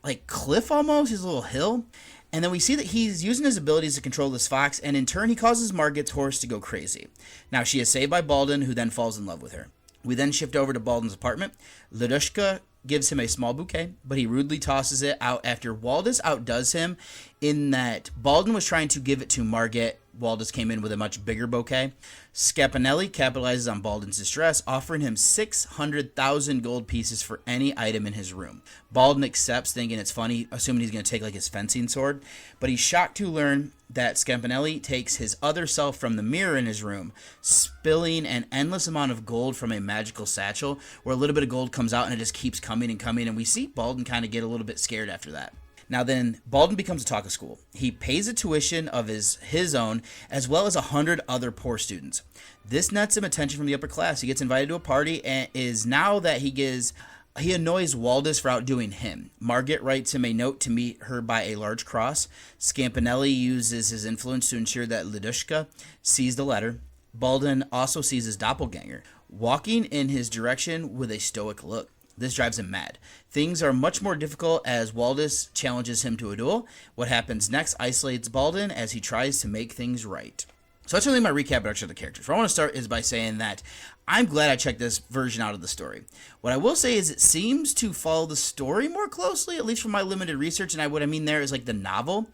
like cliff almost, his little hill. And then we see that he's using his abilities to control this fox, and in turn he causes Margitte's horse to go crazy. Now she is saved by Balden, who then falls in love with her. We then shift over to Balden's apartment. Lidushka gives him a small bouquet, but he rudely tosses it out after Waldus outdoes him in that Balden was trying to give it to Margit Waldis came in with a much bigger bouquet. Scapinelli capitalizes on Baldwin's distress, offering him 600,000 gold pieces for any item in his room. Baldwin accepts, thinking it's funny, assuming he's going to take like his fencing sword, but he's shocked to learn that Scapinelli takes his other self from the mirror in his room, spilling an endless amount of gold from a magical satchel, where a little bit of gold comes out and it just keeps coming and coming, and we see Baldwin kind of get a little bit scared after that. Now then, Baldwin becomes a talk of school. He pays a tuition of his own, as well as 100 other poor students. This nets him attention from the upper class. He gets invited to a party, and is now that he annoys Waldis for outdoing him. Margaret writes him a note to meet her by a large cross. Scapinelli uses his influence to ensure that Lidushka sees the letter. Baldwin also sees his doppelganger, walking in his direction with a stoic look. This drives him mad. Things are much more difficult as Waldis challenges him to a duel. What happens next isolates Baldwin as he tries to make things right. So that's really my recap of the characters. What I want to start is by saying that I'm glad I checked this version out of the story. What I will say is it seems to follow the story more closely, at least from my limited research, and what I mean there is like the novel.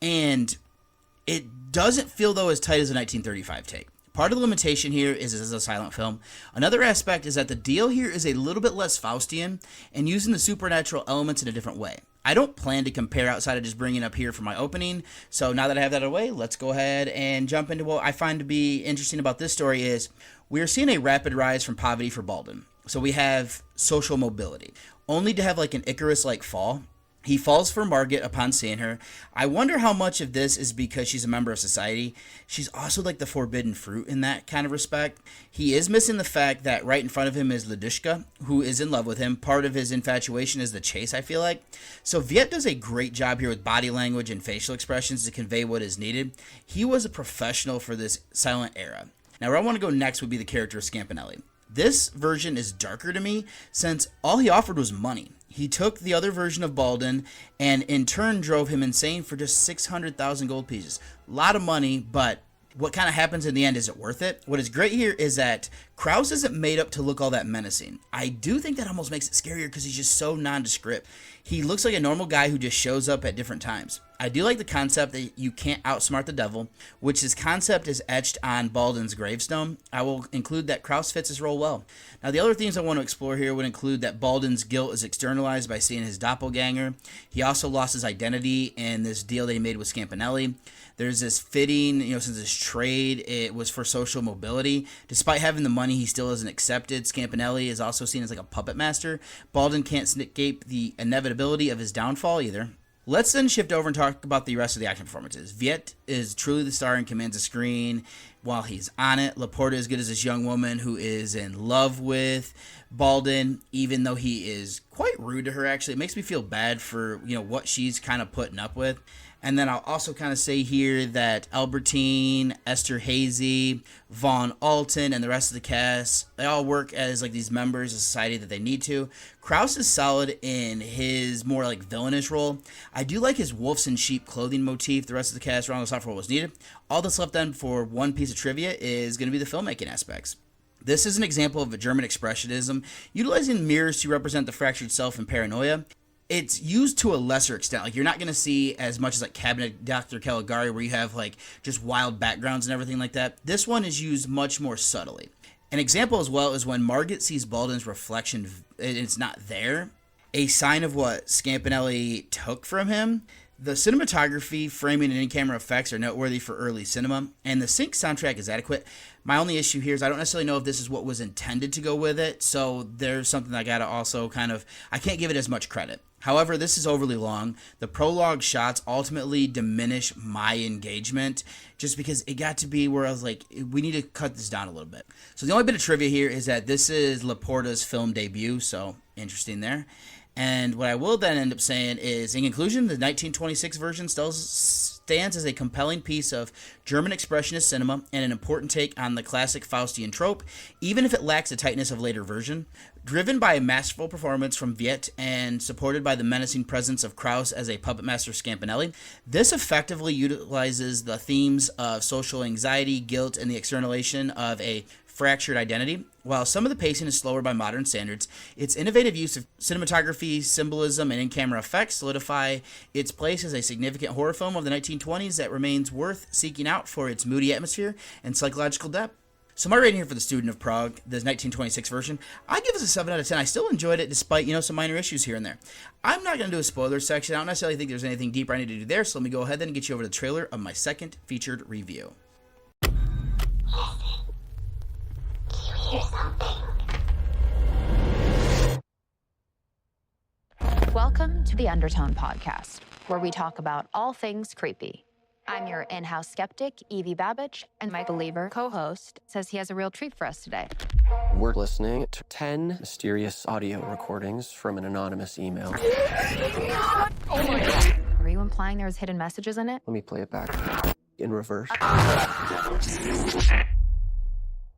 And it doesn't feel, though, as tight as a 1935 take. Part of the limitation here is this is a silent film. Another aspect is that the deal here is a little bit less Faustian and using the supernatural elements in a different way. I don't plan to compare outside of just bringing up here for my opening, so now that I have that out of the way, let's go ahead and jump into what I find to be interesting about this story is we are seeing a rapid rise from poverty for Baldwin. So we have social mobility, only to have like an Icarus-like fall. He falls for Margaret upon seeing her. I wonder how much of this is because she's a member of society. She's also like the forbidden fruit in that kind of respect. He is missing the fact that right in front of him is Lidushka, who is in love with him. Part of his infatuation is the chase, I feel like. So Viet does a great job here with body language and facial expressions to convey what is needed. He was a professional for this silent era. Now where I want to go next would be the character of Scapinelli. This version is darker to me since all he offered was money. He took the other version of Baldwin and in turn drove him insane for just 600,000 gold pieces. A lot of money, but what kind of happens in the end, is it worth it? What is great here is that Krauss isn't made up to look all that menacing. I do think that almost makes it scarier because he's just so nondescript. He looks like a normal guy who just shows up at different times. I do like the concept that you can't outsmart the devil, which this concept is etched on Baldwin's gravestone. I will include that Krauss fits his role well. Now, the other themes I want to explore here would include that Baldwin's guilt is externalized by seeing his doppelganger. He also lost his identity in this deal that he made with Scapinelli. There's this fitting, since his trade, it was for social mobility. Despite having the money, he still isn't accepted. Scapinelli is also seen as like a puppet master. Baldwin can't escape the inevitability of his downfall either. Let's then shift over and talk about the rest of the action performances. Viet is truly the star and commands the screen while he's on it. Laporta is good as this young woman who is in love with Baldwin, even though he is quite rude to her, actually. It makes me feel bad for, what she's kind of putting up with. And then I'll also kind of say here that Albertine, Esther Hazy, Vaughn Alton, and the rest of the cast, they all work as like these members of society that they need to. Krauss is solid in his more like villainous role. I do like his wolves and sheep clothing motif. The rest of the cast around the software was needed. All that's left then for one piece of trivia is going to be the filmmaking aspects. This is an example of a German expressionism, utilizing mirrors to represent the fractured self and paranoia. It's used to a lesser extent. Like, you're not going to see as much as like Cabinet Dr. Caligari, where you have like just wild backgrounds and everything like that. This one is used much more subtly. An example as well is when Margaret sees Baldwin's reflection and it's not there, a sign of what Scapinelli took from him. The cinematography, framing, and in-camera effects are noteworthy for early cinema, and the sync soundtrack is adequate. My only issue here is I don't necessarily know if this is what was intended to go with it, so there's something I gotta also I can't give it as much credit. However, this is overly long. The prologue shots ultimately diminish my engagement just because it got to be where I was like, we need to cut this down a little bit. So the only bit of trivia here is that this is Laporta's film debut, so interesting there. And what I will then end up saying is, in conclusion, the 1926 version still stands as a compelling piece of German expressionist cinema and an important take on the classic Faustian trope, even if it lacks the tightness of later version. Driven by a masterful performance from Viet and supported by the menacing presence of Krauss as a puppet master Scapinelli, this effectively utilizes the themes of social anxiety, guilt, and the externalization of a fractured identity. While some of the pacing is slower by modern standards, its innovative use of cinematography, symbolism, and in-camera effects solidify its place as a significant horror film of the 1920s that remains worth seeking out for its moody atmosphere and psychological depth. So my rating here for The Student of Prague, the 1926 version, I give this a 7 out of 10. I still enjoyed it despite, some minor issues here and there. I'm not going to do a spoiler section. I don't necessarily think there's anything deeper I need to do there, so let me go ahead then and get you over to the trailer of my second featured review. Hear something. Welcome to the Undertone podcast, where we talk about all things creepy. I'm your in-house skeptic, Evie Babbage, and my believer co-host says he has a real treat for us today. We're listening to 10 mysterious audio recordings from an anonymous email. Oh my God. Are you implying there's hidden messages in it? Let me play it back in reverse.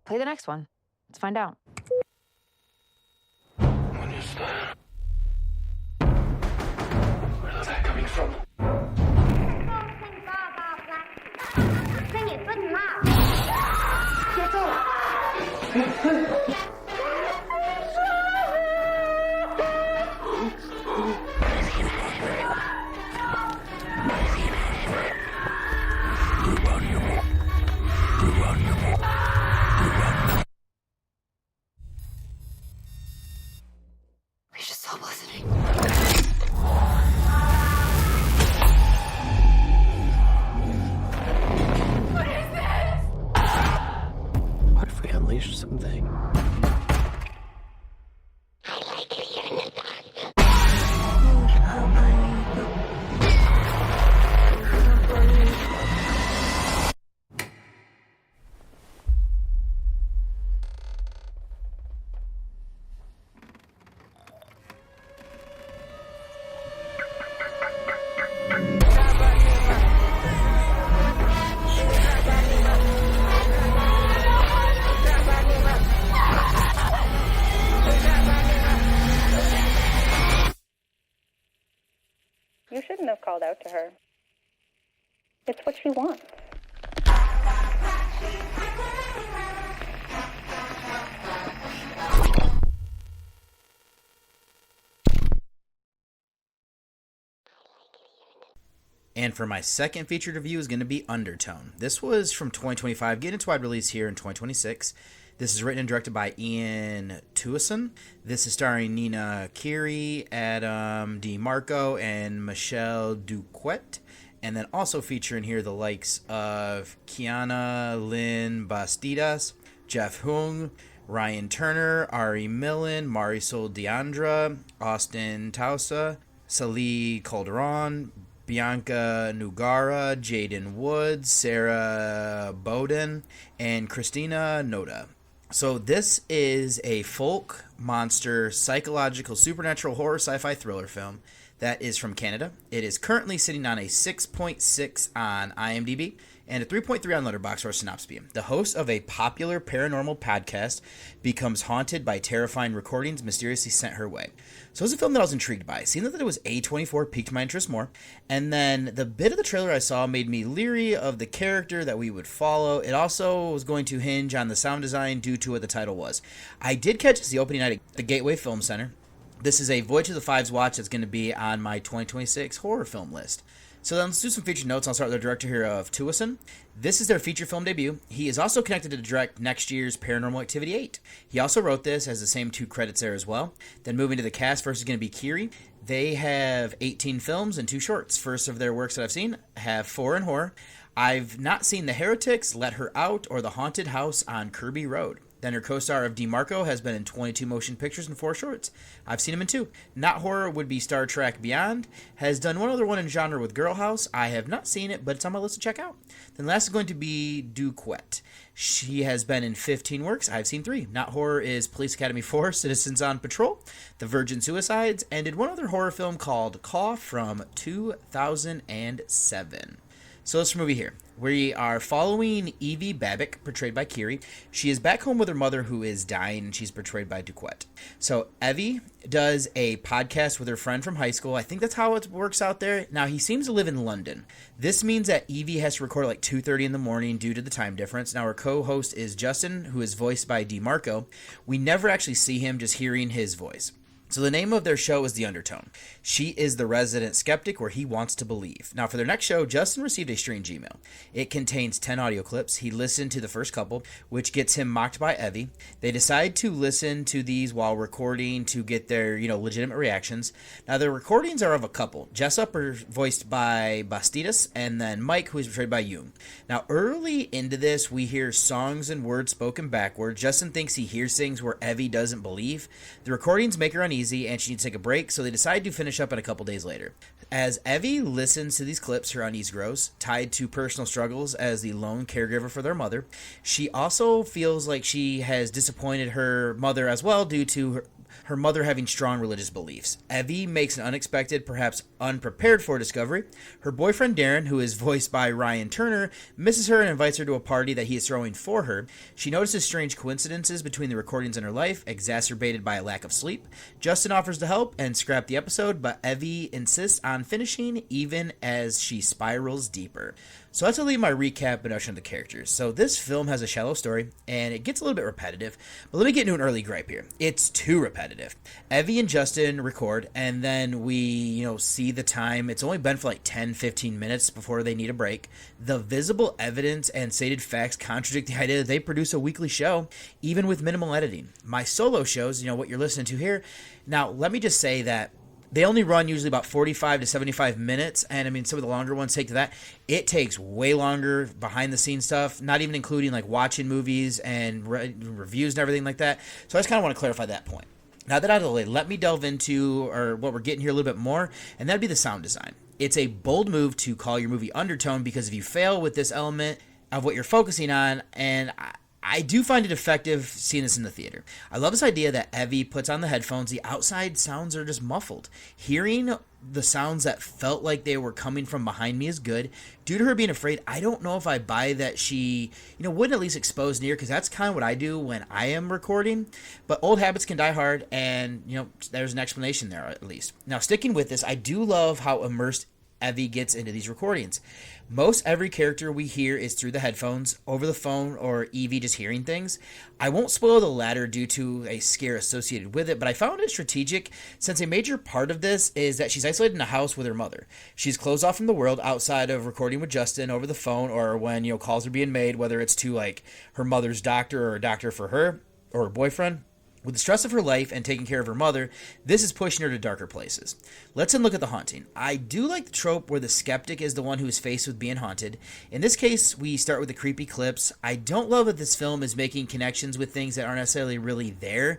Play the next one. Let's find out. What is that? Where's that coming from? Sing it good and loud. We should stop listening. What if we unleash something? I like it here in the dark. You shouldn't have called out to her. It's what she wants. And for my second featured review is going to be Undertone. This was from 2025, getting its wide release here in 2026. This is written and directed by Ian Tuason. This is starring Nina Kiri, Adam DiMarco, and Michelle Duquette. And then also featuring here the likes of Kiana Lynn Bastidas, Jeff Hung, Ryan Turner, Ari Millen, Marisol Deandra, Austin Tausa, Salih Calderon, Bianca Nugara, Jaden Woods, Sarah Bowden, and Christina Noda. So this is a folk, monster, psychological, supernatural horror sci-fi thriller film that is from Canada. It is currently sitting on a 6.6 on IMDb and a 3.3 on Letterboxd or Synopspedia. The host of a popular paranormal podcast becomes haunted by terrifying recordings mysteriously sent her way. So it was a film that I was intrigued by. Seeing that it was A24 piqued my interest more. And then the bit of the trailer I saw made me leery of the character that we would follow. It also was going to hinge on the sound design due to what the title was. I did catch the opening night at the Gateway Film Center. This is a Voyage of the Fives watch that's going to be on my 2026 horror film list. So then let's do some feature notes. I'll start with the director here of Tuason. This is their feature film debut. He is also connected to direct next year's Paranormal Activity 8. He also wrote this, has the same 2 credits there as well. Then moving to the cast, first is going to be Kiri. They have 18 films and 2 shorts. First of their works that I've seen have 4 in horror. I've not seen The Heretics, Let Her Out, or The Haunted House on Kirby Road. Then her co-star of DiMarco has been in 22 motion pictures and 4 shorts. I've seen him in 2. Not horror would be Star Trek Beyond. Has done one other one in genre with Girl House. I have not seen it, but it's on my list to check out. Then last is going to be Duquette. She has been in 15 works. I've seen 3. Not horror is Police Academy 4, Citizens on Patrol, The Virgin Suicides, and did one other horror film called Cough from 2007. So this movie here, we are following Evie Babick, portrayed by Kiri. She is back home with her mother who is dying, and she's portrayed by Duquette. So Evie does a podcast with her friend from high school. I think that's how it works out there. Now, he seems to live in London. This means that Evie has to record at like 2:30 in the morning due to the time difference. Now, her co-host is Justin, who is voiced by DeMarco. We never actually see him, just hearing his voice. So the name of their show is The Undertone. She is the resident skeptic where he wants to believe. Now for their next show, Justin received a strange email. It contains 10 audio clips. He listened to the first couple, which gets him mocked by Evie. They decide to listen to these while recording to get their, legitimate reactions. Now the recordings are of a couple. Jessup is voiced by Bastidas, and then Mike, who is portrayed by Jung. Now early into this, we hear songs and words spoken backwards. Justin thinks he hears things where Evie doesn't believe. The recordings make her uneasy, and she needs to take a break, so they decide to finish up at a couple days later. As Evie listens to these clips, her unease grows, tied to personal struggles as the lone caregiver for their mother. She also feels like she has disappointed her mother as well due to her mother having strong religious beliefs. Evie makes an unexpected, perhaps unprepared for discovery. Her boyfriend Darren, who is voiced by Ryan Turner, misses her and invites her to a party that he is throwing for her. She notices strange coincidences between the recordings in her life, exacerbated by a lack of sleep. Justin offers to help and scrap the episode, but Evie insists on finishing even as she spirals deeper. So that's a leave my recap and introduction of the characters. So this film has a shallow story, and it gets a little bit repetitive. But let me get into an early gripe here. It's too repetitive. Evie and Justin record, and then we, see the time. It's only been for like 10, 15 minutes before they need a break. The visible evidence and stated facts contradict the idea that they produce a weekly show, even with minimal editing. My solo shows, what you're listening to here. Now, let me just say that they only run usually about 45 to 75 minutes, and some of the longer ones take to that. It takes way longer behind-the-scenes stuff, not even including like watching movies and reviews and everything like that. So I just kind of want to clarify that point. Now that out of the way, let me delve into what we're getting here a little bit more, and that'd be the sound design. It's a bold move to call your movie Undertone, because if you fail with this element of what you're focusing on, and I do find it effective seeing this in the theater. I love this idea that Evie puts on the headphones. The outside sounds are just muffled. Hearing the sounds that felt like they were coming from behind me is good. Due to her being afraid, I don't know if I buy that she, wouldn't at least expose near, because that's kind of what I do when I am recording. But old habits can die hard, and, there's an explanation there at least. Now, sticking with this, I do love how immersed Evie gets into these recordings. Most every character we hear is through the headphones, over the phone, or Evie just hearing things. I won't spoil the latter due to a scare associated with it, but I found it strategic since a major part of this is that she's isolated in a house with her mother. She's closed off from the world outside of recording with Justin over the phone, or when calls are being made, whether it's to like her mother's doctor or a doctor for her or her boyfriend. With the stress of her life and taking care of her mother, this is pushing her to darker places. Let's then look at the haunting. I do like the trope where the skeptic is the one who is faced with being haunted. In this case, we start with the creepy clips. I don't love that this film is making connections with things that aren't necessarily really there.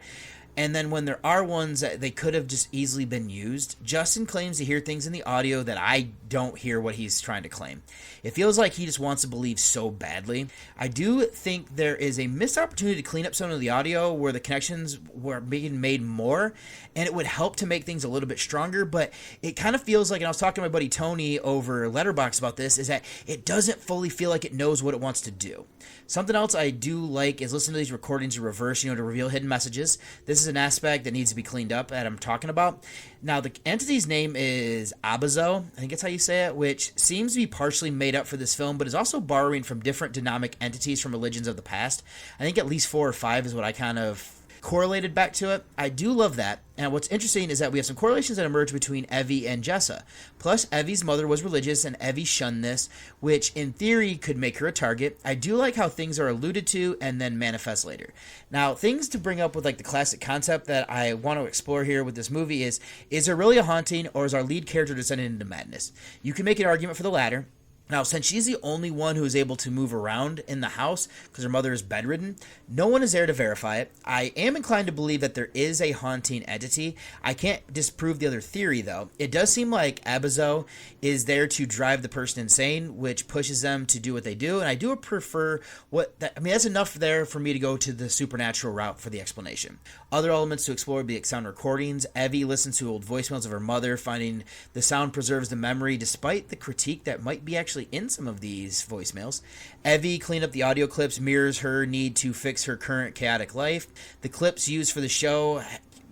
And then when there are ones that they could have just easily been used, Justin claims to hear things in the audio that I don't hear what he's trying to claim. It feels like he just wants to believe so badly. I do think there is a missed opportunity to clean up some of the audio where the connections were being made more, and it would help to make things a little bit stronger, but it kind of feels like, and I was talking to my buddy Tony over Letterboxd about this, is that it doesn't fully feel like it knows what it wants to do. Something else I do like is listening to these recordings in reverse, to reveal hidden messages. This is an aspect that needs to be cleaned up that I'm talking about. Now, the entity's name is Abazo, I think that's how you say it, which seems to be partially made up for this film, but is also borrowing from different dynamic entities from religions of the past. I think at least 4 or 5 is what I kind of correlated back to it. I do love that. And what's interesting is that we have some correlations that emerge between Evie and Jessa. Plus, Evie's mother was religious and Evie shunned this, which in theory could make her a target. I do like how things are alluded to and then manifest later. Now, things to bring up with like the classic concept that I want to explore here with this movie is there really a haunting, or is our lead character descending into madness? You can make an argument for the latter. Now, since she's the only one who is able to move around in the house because her mother is bedridden, no one is there to verify it. I am inclined to believe that there is a haunting entity. I can't disprove the other theory, though. It does seem like Abazo is there to drive the person insane, which pushes them to do what they do, and I do prefer that's enough there for me to go to the supernatural route for the explanation. Other elements to explore would be like sound recordings. Evie listens to old voicemails of her mother, finding the sound preserves the memory, despite the critique that might be actually actually in some of these voicemails. Evie cleaned up the audio clips, mirrors her need to fix her current chaotic life. The clips used for the show,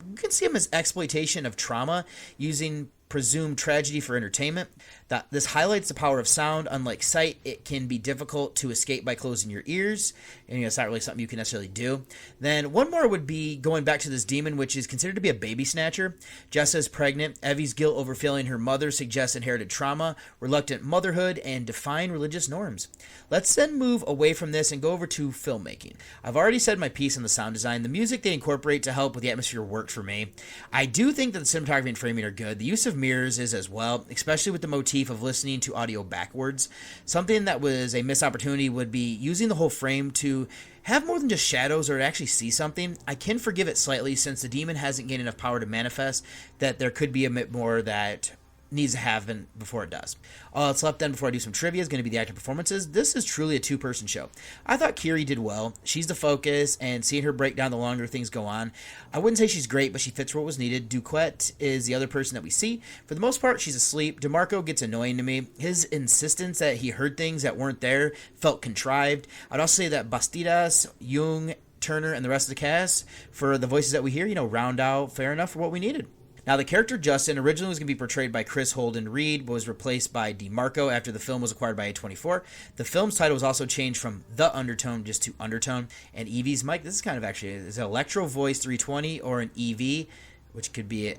you can see them as exploitation of trauma, using presumed tragedy for entertainment. That this highlights the power of sound. Unlike sight, it can be difficult to escape by closing your ears, and it's not really something you can necessarily do. Then one more would be going back to this demon, which is considered to be a baby snatcher. Jessa is pregnant. Evie's guilt over failing her mother suggests inherited trauma, reluctant motherhood, and defiant religious norms. Let's then move away from this and go over to filmmaking. I've already said my piece on the sound design. The music they incorporate to help with the atmosphere worked for me. I do think that the cinematography and framing are good. The use of mirrors is as well, especially with the motif of listening to audio backwards. Something that was a missed opportunity would be using the whole frame to have more than just shadows or to actually see something. I can forgive it slightly since the demon hasn't gained enough power to manifest, that there could be a bit more that needs to happen before it does. All that's left then before I do some trivia is going to be the actor performances. This is truly a two-person show. I thought Kiri did well. She's the focus, and seeing her break down the longer things go on, I wouldn't say she's great, but she fits what was needed. Duquette is the other person that we see. For the most part, she's asleep. DeMarco gets annoying to me. His insistence that he heard things that weren't there felt contrived. I'd also say that Bastidas, Jung, Turner, and the rest of the cast, for the voices that we hear, round out fair enough for what we needed. Now, the character Justin originally was going to be portrayed by Chris Holden Reed, but was replaced by DeMarco after the film was acquired by A24. The film's title was also changed from The Undertone just to Undertone. And Evie's mic, this is kind of actually, is an Electro Voice 320 or an EV, which could be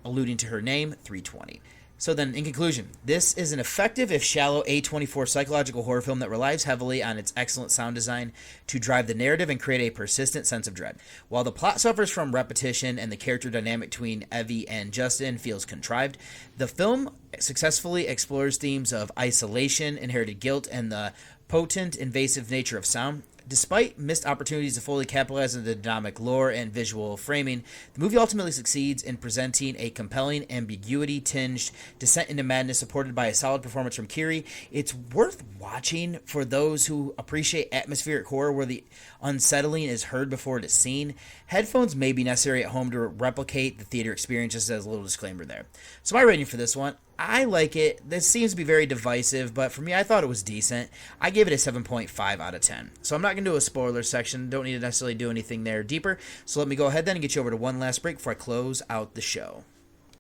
alluding to her name, 320. So then, in conclusion, this is an effective, if shallow, A24 psychological horror film that relies heavily on its excellent sound design to drive the narrative and create a persistent sense of dread. While the plot suffers from repetition and the character dynamic between Evie and Justin feels contrived, the film successfully explores themes of isolation, inherited guilt, and the potent, invasive nature of sound. Despite missed opportunities to fully capitalize on the dynamic lore and visual framing, the movie ultimately succeeds in presenting a compelling, ambiguity-tinged descent into madness supported by a solid performance from Kiri. It's worth watching for those who appreciate atmospheric horror where the unsettling is heard before it is seen. Headphones may be necessary at home to replicate the theater experience, just as a little disclaimer there. So my rating for this one, I like it. This seems to be very divisive, but for me, I thought it was decent. I gave it a 7.5 out of 10. So I'm not going to do a spoiler section. Don't need to necessarily do anything there deeper. So let me go ahead then and get you over to one last break before I close out the show.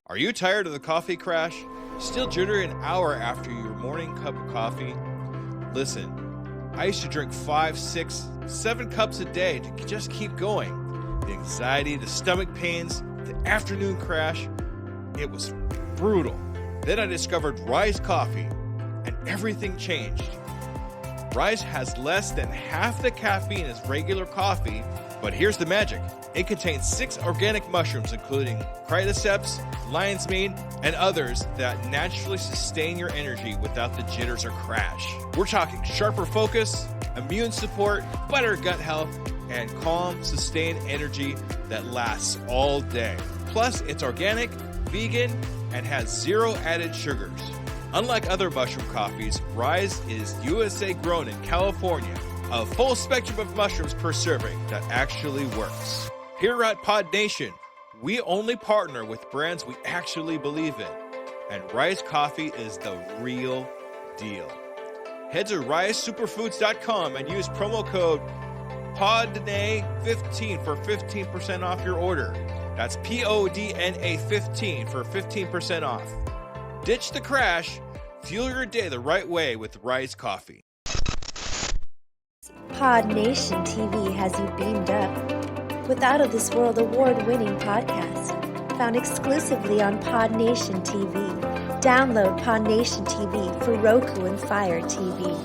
Are you tired of the coffee crash? Still jittering an hour after your morning cup of coffee? Listen, I used to drink 5, 6, 7 cups a day to just keep going. The anxiety, the stomach pains, the afternoon crash, it was brutal. Then I discovered Rise Coffee, and everything changed. Rise has less than half the caffeine as regular coffee, but here's the magic. It contains 6 organic mushrooms, including cordyceps, lion's mane, and others that naturally sustain your energy without the jitters or crash. We're talking sharper focus, immune support, better gut health, and calm, sustained energy that lasts all day. Plus, it's organic, vegan, and has 0 added sugars. Unlike other mushroom coffees, Rise is USA grown in California. A full spectrum of mushrooms per serving that actually works. Here at Pod Nation, we only partner with brands we actually believe in. And Rise Coffee is the real deal. Head to risesuperfoods.com and use promo code PODNA15 for 15% off your order. That's PODNA 15 for 15% off. Ditch the crash. Fuel your day the right way with Rise Coffee. Pod Nation TV has you beamed up with Out of This World award-winning podcast found exclusively on Pod Nation TV. Download Pod Nation TV for Roku and Fire TV.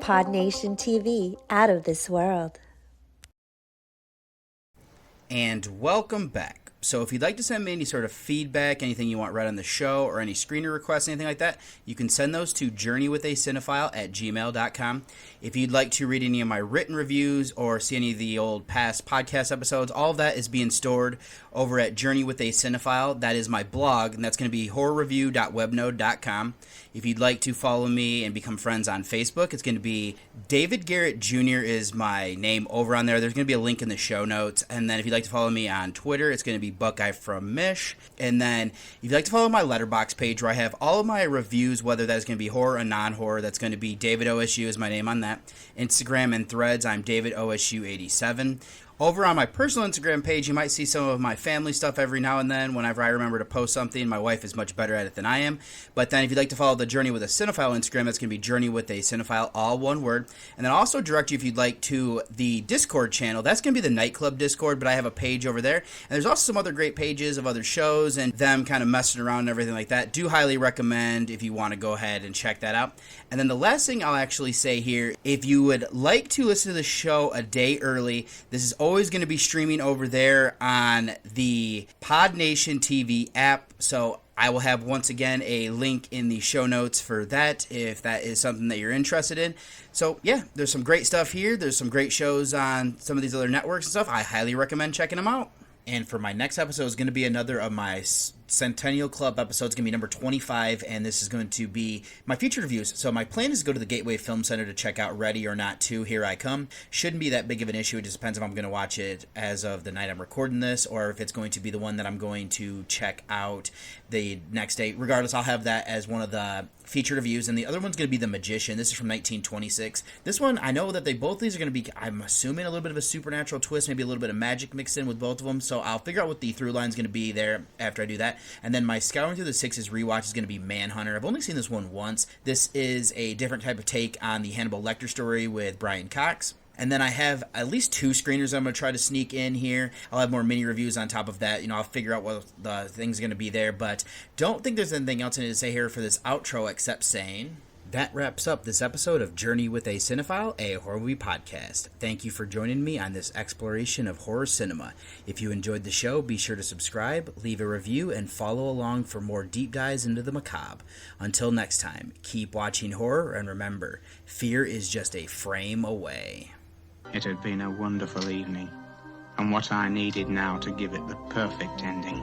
Pod Nation TV, Out of This World. And welcome back. So if you'd like to send me any sort of feedback, anything you want read on the show, or any screener requests, anything like that, you can send those to journeywithacinephile@gmail.com. If you'd like to read any of my written reviews or see any of the old past podcast episodes, all of that is being stored over at Journey with a Cinephile. That is my blog, and that's going to be horrorreview.webnode.com. If you'd like to follow me and become friends on Facebook, it's going to be David Garrett Jr. is my name over on there. There's going to be a link in the show notes. And then if you'd like to follow me on Twitter, it's going to be be Buckeye from Mish. And then if you'd like to follow my Letterboxd page where I have all of my reviews, whether that is going to be horror or non-horror, that's going to be David OSU is my name on that. Instagram and Threads, I'm David OSU87. Over on my personal Instagram page, you might see some of my family stuff every now and then whenever I remember to post something. My wife is much better at it than I am. But then if you'd like to follow the Journey with a Cinephile Instagram, that's going to be Journey with a Cinephile, all one word. And then also direct you, if you'd like, to the Discord channel. That's going to be the Nightclub Discord, but I have a page over there. And there's also some other great pages of other shows and them kind of messing around and everything like that. Do highly recommend if you want to go ahead and check that out. And then the last thing I'll actually say here, if you would like to listen to the show a day early, this is always going to be streaming over there on the PodNation TV app. So I will have, once again, a link in the show notes for that if that is something that you're interested in. So, yeah, there's some great stuff here. There's some great shows on some of these other networks and stuff. I highly recommend checking them out. And for my next episode is going to be another of my Centennial Club episodes. It's going to be number 25, and this is going to be my feature reviews. So my plan is to go to the Gateway Film Center to check out Ready or Not 2, Here I Come. Shouldn't be that big of an issue. It just depends if I'm going to watch it as of the night I'm recording this, or if it's going to be the one that I'm going to check out the next day. Regardless, I'll have that as one of the feature reviews, and the other one's going to be The Magician. This is from 1926. This one, I know that both these are going to be, I'm assuming, a little bit of a supernatural twist, maybe a little bit of magic mixed in with both of them, so I'll figure out what the through line is going to be there after I do that. And then my Scouring Through the Sixes rewatch is going to be Manhunter. I've only seen this one once. This is a different type of take on the Hannibal Lecter story with Brian Cox. And then I have at least 2 screeners I'm going to try to sneak in here. I'll have more mini reviews on top of that. I'll figure out what the thing's going to be there. But don't think there's anything else I need to say here for this outro except saying... That wraps up this episode of Journey with a Cinephile, a horror movie podcast. Thank you for joining me on this exploration of horror cinema. If you enjoyed the show, be sure to subscribe, leave a review, and follow along for more deep dives into the macabre. Until next time, keep watching horror, and remember, fear is just a frame away. It had been a wonderful evening, and what I needed now to give it the perfect ending